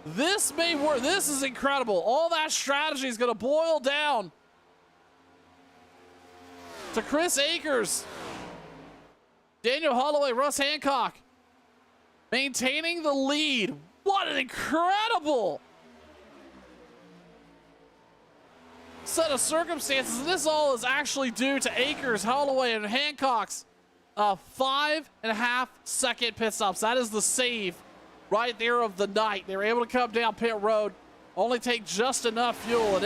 This may work. This is incredible. All that strategy is going to boil down to Chris Akers, Daniel Holloway, Russ Hancock maintaining the lead. What an incredible set of circumstances. This all is actually due to Akers, Holloway, and Hancock's 5.5 second pit stops. That is the save right there of the night. They were able to come down pit road, only take just enough fuel, and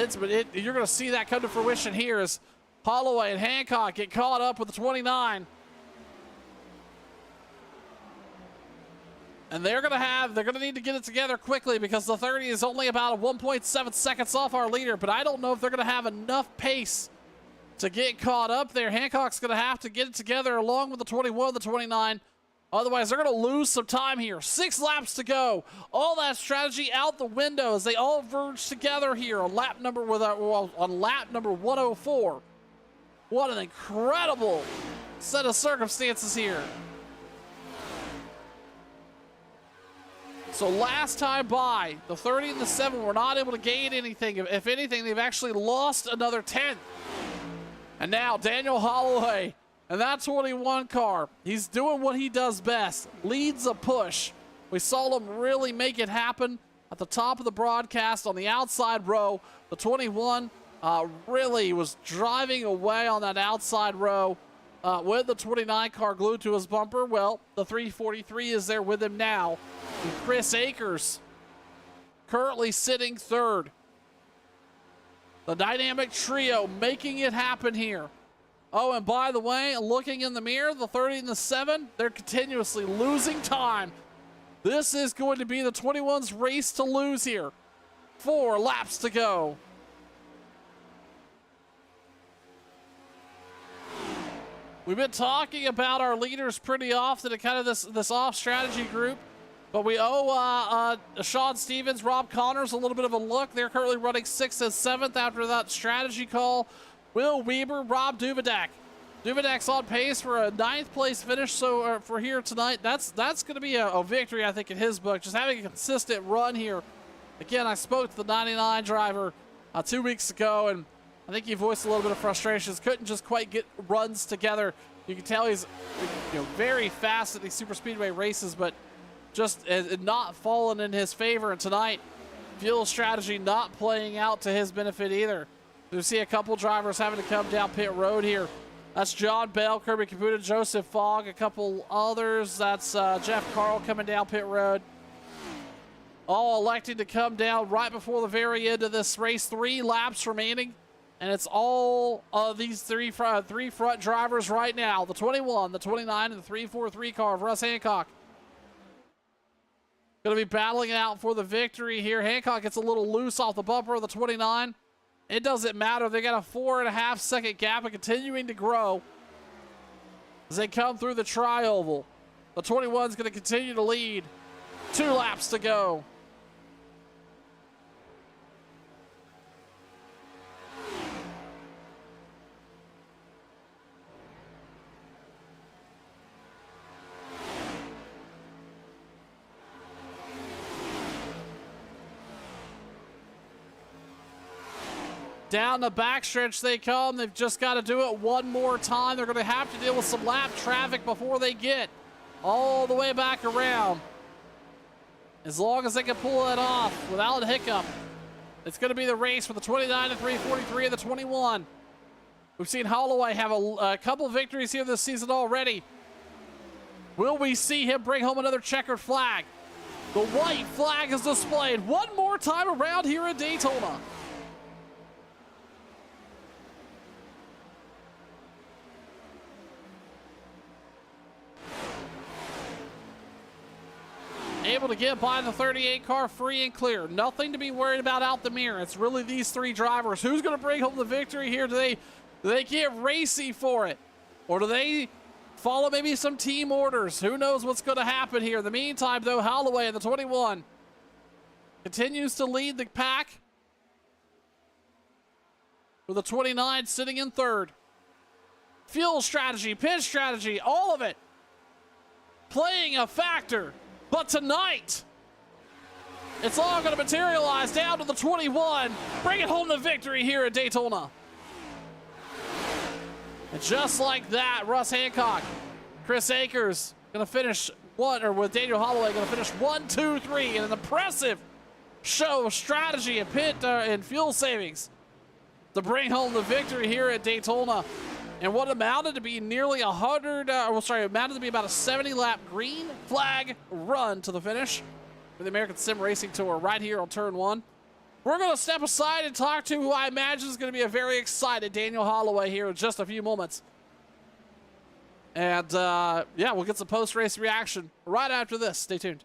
you're going to see that come to fruition here as Holloway and Hancock get caught up with the 29. And they're going to need to get it together quickly because the 30 is only about 1.7 seconds off our leader, but I don't know if they're going to have enough pace to get caught up there. Hancock's going to have to get it together along with the 21, the 29. Otherwise, they're going to lose some time here. 6 laps to go. All that strategy out the window as they all verge together here on lap number 104. What an incredible set of circumstances here. So last time by, the 30 and the 7 were not able to gain anything. If anything, they've actually lost another 10. And now Daniel Holloway and that 21 car, he's doing what he does best, leads a push. We saw him really make it happen at the top of the broadcast on the outside row. The 21 really was driving away on that outside row. with the 29 car glued to his bumper. Well, the 343 is there with him now. And Chris Akers currently sitting third. The dynamic trio making it happen here. Oh, and by the way, looking in the mirror, the 30 and the 7, they're continuously losing time. This is going to be the 21's race to lose here. 4 laps to go. We've been talking about our leaders pretty often in kind of this off strategy group, but we owe Sean Stevens, Rob Connors a little bit of a look. They're currently running 6th and 7th after that strategy call. Will Weber, Rob Duvidak. Duvadak's on pace for a 9th place finish for here tonight. That's going to be a victory, I think, in his book. Just having a consistent run here. Again, I spoke to the 99 driver 2 weeks ago, and I think he voiced a little bit of frustrations. Couldn't just quite get runs together. You can tell he's very fast at these super speedway races, but just not falling in his favor. And tonight, fuel strategy not playing out to his benefit either. We see a couple drivers having to come down pit road here. That's John Bell, Kirby Caputa, Joseph Fogg, a couple others. That's Jeff Carl coming down pit road. All electing to come down right before the very end of this race. 3 laps remaining. And it's all of these three front drivers right now. The 21, the 29, and the 343 car of Russ Hancock. Going to be battling it out for the victory here. Hancock gets a little loose off the bumper of the 29. It doesn't matter. They got a 4.5 second gap and continuing to grow as they come through the tri-oval. The 21 is going to continue to lead. 2 laps to go. Down the backstretch they come. They've just got to do it one more time. They're going to have to deal with some lap traffic before they get all the way back around. As long as they can pull it off without a hiccup, it's going to be the race for the 29, the 343, and the 21. We've seen Holloway have a couple victories here this season already. Will we see him bring home another checkered flag? The white flag is displayed one more time around here at Daytona. Able to get by the 38 car free and clear. Nothing to be worried about out the mirror. It's really these 3 drivers. Who's going to bring home the victory here? Do they get racy for it? Or do they follow maybe some team orders? Who knows what's going to happen here? In the meantime, though, Holloway in the 21 continues to lead the pack, with the 29 sitting in 3rd. Fuel strategy, pit strategy, all of it playing a factor. But tonight, it's all going to materialize down to the 21, bringing home the victory here at Daytona. And just like that, Russ Hancock, Chris Akers going to finish with Daniel Holloway going to finish 1, 2, 3 in an impressive show of strategy and pit and fuel savings to bring home the victory here at Daytona. And what amounted to be nearly amounted to be about a 70-lap green flag run to the finish for the American Sim Racing Tour right here on Turn 1. We're going to step aside and talk to who I imagine is going to be a very excited Daniel Holloway here in just a few moments. And, yeah, we'll get some post-race reaction right after this. Stay tuned.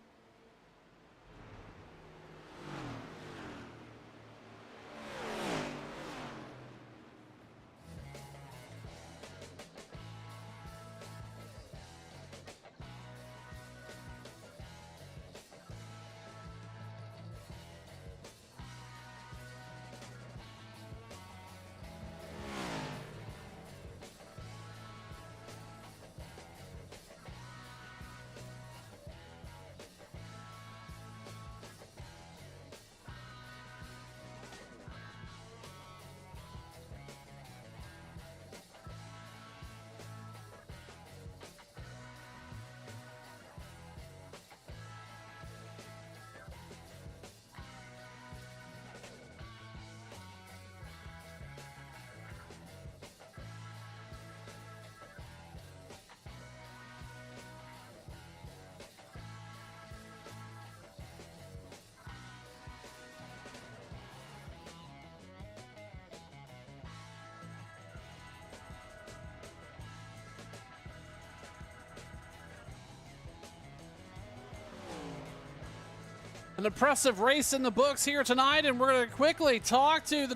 An impressive race in the books here tonight, and we're going to quickly talk to the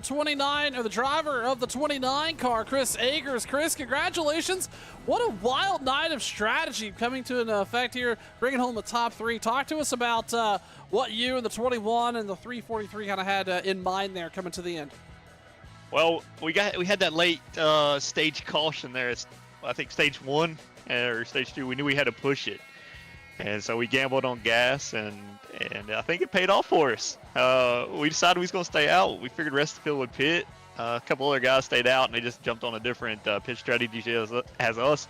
driver of the 29 car, Chris Akers. Chris, congratulations. What a wild night of strategy coming to an effect here, bringing home the top 3. Talk to us about what you and the 21 and the 343 kind of had in mind there coming to the end. Well, we had that late stage caution there. It's, I think, stage 1 or stage 2. We knew we had to push it. And so we gambled on gas, and I think it paid off for us. We decided we was going to stay out. We figured the rest of the field would pit. A couple other guys stayed out, and they just jumped on a different pit strategy as us.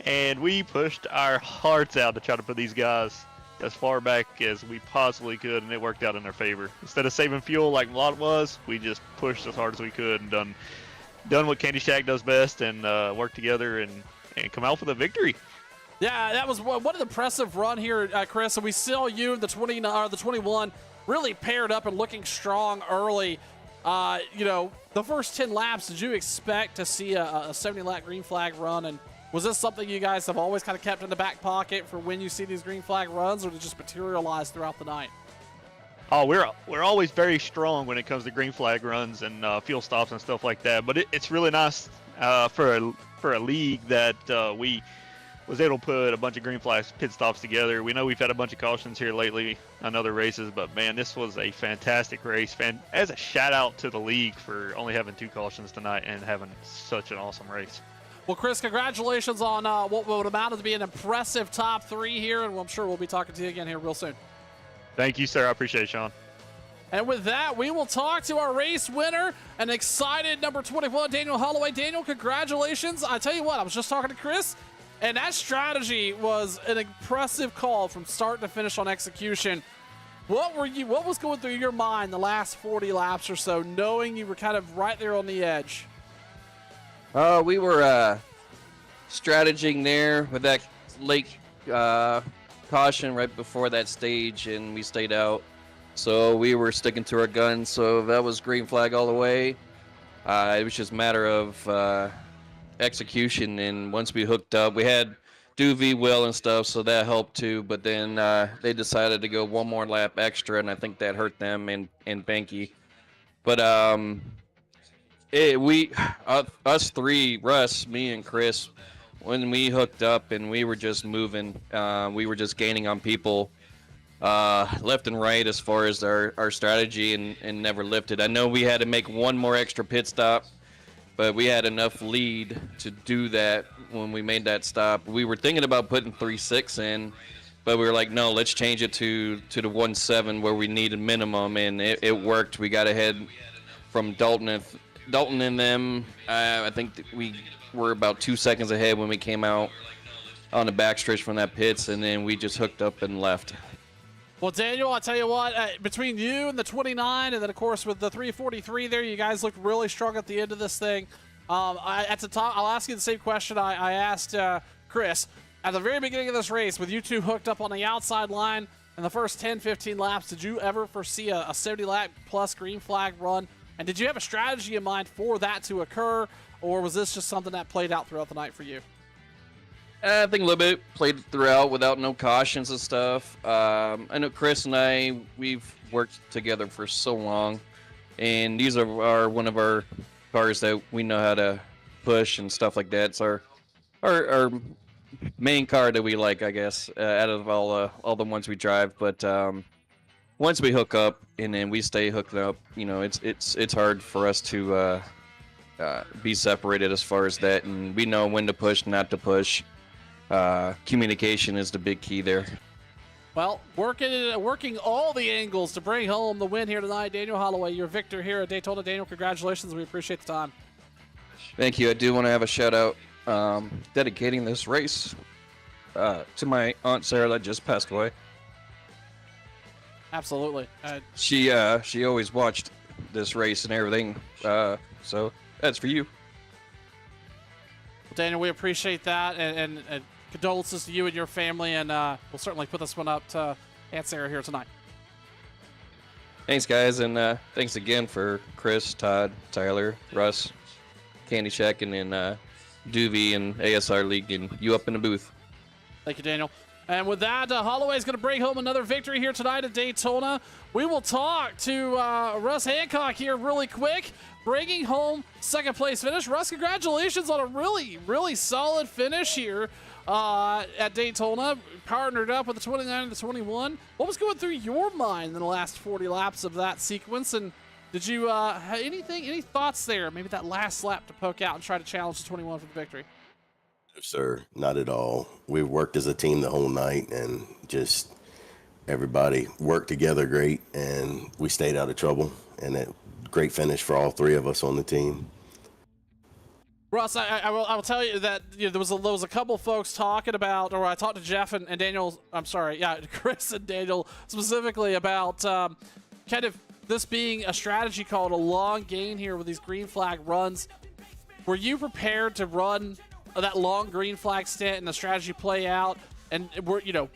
And we pushed our hearts out to try to put these guys as far back as we possibly could, and it worked out in their favor. Instead of saving fuel like a lot was, we just pushed as hard as we could and done what Candy Shack does best, and worked together and come out with a victory. Yeah, that was what an impressive run here, Chris. And we saw you, the 21, really paired up and looking strong early. The first 10 laps, did you expect to see a 70-lap green flag run? And was this something you guys have always kind of kept in the back pocket for when you see these green flag runs, or did it just materialize throughout the night? Oh, we're always very strong when it comes to green flag runs and fuel stops and stuff like that. But it's really nice for a league that we was able to put a bunch of green flags pit stops together. We know we've had a bunch of cautions here lately on other races, but man, this was a fantastic race. As a shout out to the league for only having 2 cautions tonight and having such an awesome race. Well, Chris, congratulations on what would amount to be an impressive top 3 here, and I'm sure we'll be talking to you again here real soon. Thank you, sir. I appreciate it, Sean. And with that, we will talk to our race winner, an excited number 21, Daniel Holloway. Daniel, congratulations. I tell you what, I was just talking to Chris, and that strategy was an impressive call from start to finish on execution. What was going through your mind the last 40 laps or so, knowing you were kind of right there on the edge? We were strategizing there with that late caution right before that stage, and we stayed out. So we were sticking to our guns. So that was green flag all the way. It was just a matter of execution, and once we hooked up, we had Duvie, Will, and stuff, so that helped too. But then they decided to go one more lap extra, and I think that hurt them and Banky. But us 3, Russ, me, and Chris, when we hooked up and we were just moving, we were just gaining on people left and right as far as our strategy, and never lifted. I know we had to make one more extra pit stop, but we had enough lead to do that when we made that stop. We were thinking about putting 3.6 in, but we were like, no, let's change it to the 1.7 where we needed minimum, and it worked. We got ahead from Dalton and them. I think we were about 2 seconds ahead when we came out on the backstretch from that pits, and then we just hooked up and left. Well, Daniel, I'll tell you what, between you and the 29, and then, of course, with the 343 there, you guys looked really strong at the end of this thing. At the top, I'll ask you the same question I asked Chris. At the very beginning of this race, with you two hooked up on the outside line in the first 10, 15 laps, did you ever foresee a 70-lap plus green flag run? And did you have a strategy in mind for that to occur, or was this just something that played out throughout the night for you? I think a little bit played throughout without no cautions and stuff. I know Chris and we've worked together for so long, and these are one of our cars that we know how to push and stuff like that. It's our main car that we like, I guess, out of all the ones we drive. But once we hook up and then we stay hooked up, it's hard for us to be separated as far as that, and we know when to push, not to push. Communication is the big key there. Well, working all the angles to bring home the win here tonight. Daniel Holloway, your victor here at Daytona. Daniel, congratulations. We appreciate the time. Thank you. I do want to have a shout out dedicating this race to my Aunt Sarah that just passed away. Absolutely. She always watched this race and everything, so that's for you. Daniel, we appreciate that, and condolences to you and your family, and we'll certainly put this one up to Aunt Sarah here tonight. Thanks, guys, and thanks again for Chris, Todd, Tyler, Russ, Candy Shack, and then Duvie and ASR League, and you up in the booth. Thank you, Daniel. And with that, Holloway's going to bring home another victory here tonight at Daytona. We will talk to Russ Hancock here really quick, bringing home second place finish. Russ, congratulations on a really, really solid finish here at Daytona. Partnered up with the 29 and the 21. What was going through your mind in the last 40 laps of that sequence? And did you have any thoughts there? Maybe that last lap to poke out and try to challenge the 21 for the victory? No, sir, not at all. We worked as a team the whole night, and just everybody worked together great, and we stayed out of trouble. And a great finish for all three of us on the team. Russ, I will tell you that there was a couple folks talking about, or I talked to Jeff and Daniel. I'm sorry, yeah, Chris and Daniel specifically about kind of this being a strategy called a long gain here with these green flag runs. Were you prepared to run that long green flag stint and the strategy play out? And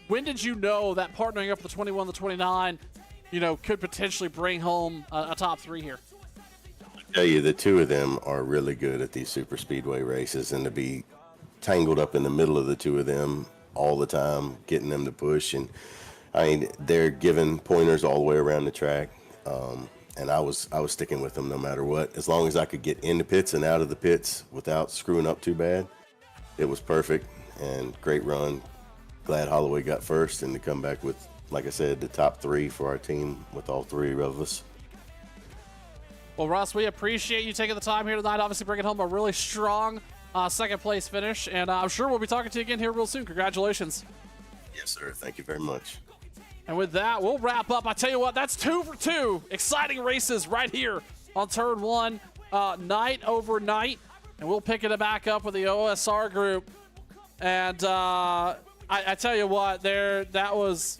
when did you know that partnering up with the 21, the 29, could potentially bring home a top 3 here? Tell you, the two of them are really good at these super speedway races, and to be tangled up in the middle of the two of them all the time, getting them to push, and I mean, they're giving pointers all the way around the track, and I was sticking with them no matter what. As long as I could get in the pits and out of the pits without screwing up too bad, it was perfect. And great run. Glad Holloway got first, and to come back with, like I said, the top 3 for our team with all 3 of us. Well, Russ, we appreciate you taking the time here tonight. Obviously, bringing home a really strong second place finish, and I'm sure we'll be talking to you again here real soon. Congratulations. Yes, sir. Thank you very much. And with that, we'll wrap up. I tell you what, that's 2 for 2 exciting races right here on Turn 1, night over night, and we'll pick it back up with the OSR group. And I tell you what, that was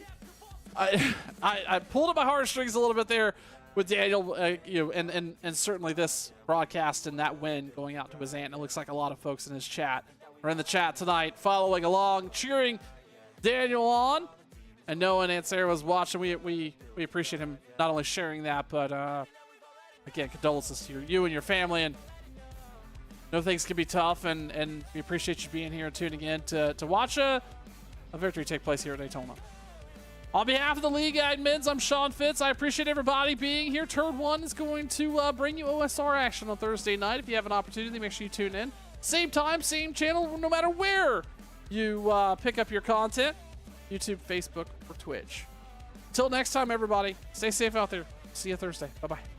I pulled at my heartstrings a little bit there with Daniel, and certainly this broadcast and that win going out to his aunt. It looks like a lot of folks in his chat are in the chat tonight, following along, cheering Daniel on, and knowing Aunt Sarah was watching. We appreciate him not only sharing that, but again, condolences to you and your family. And know things can be tough, and we appreciate you being here and tuning in to watch a victory take place here at Daytona. On behalf of the league admins, I'm Sean Fitz. I appreciate everybody being here. Turn 1 is going to bring you OSR action on Thursday night. If you have an opportunity, make sure you tune in. Same time, same channel, no matter where you pick up your content. YouTube, Facebook, or Twitch. Until next time, everybody, stay safe out there. See you Thursday. Bye-bye.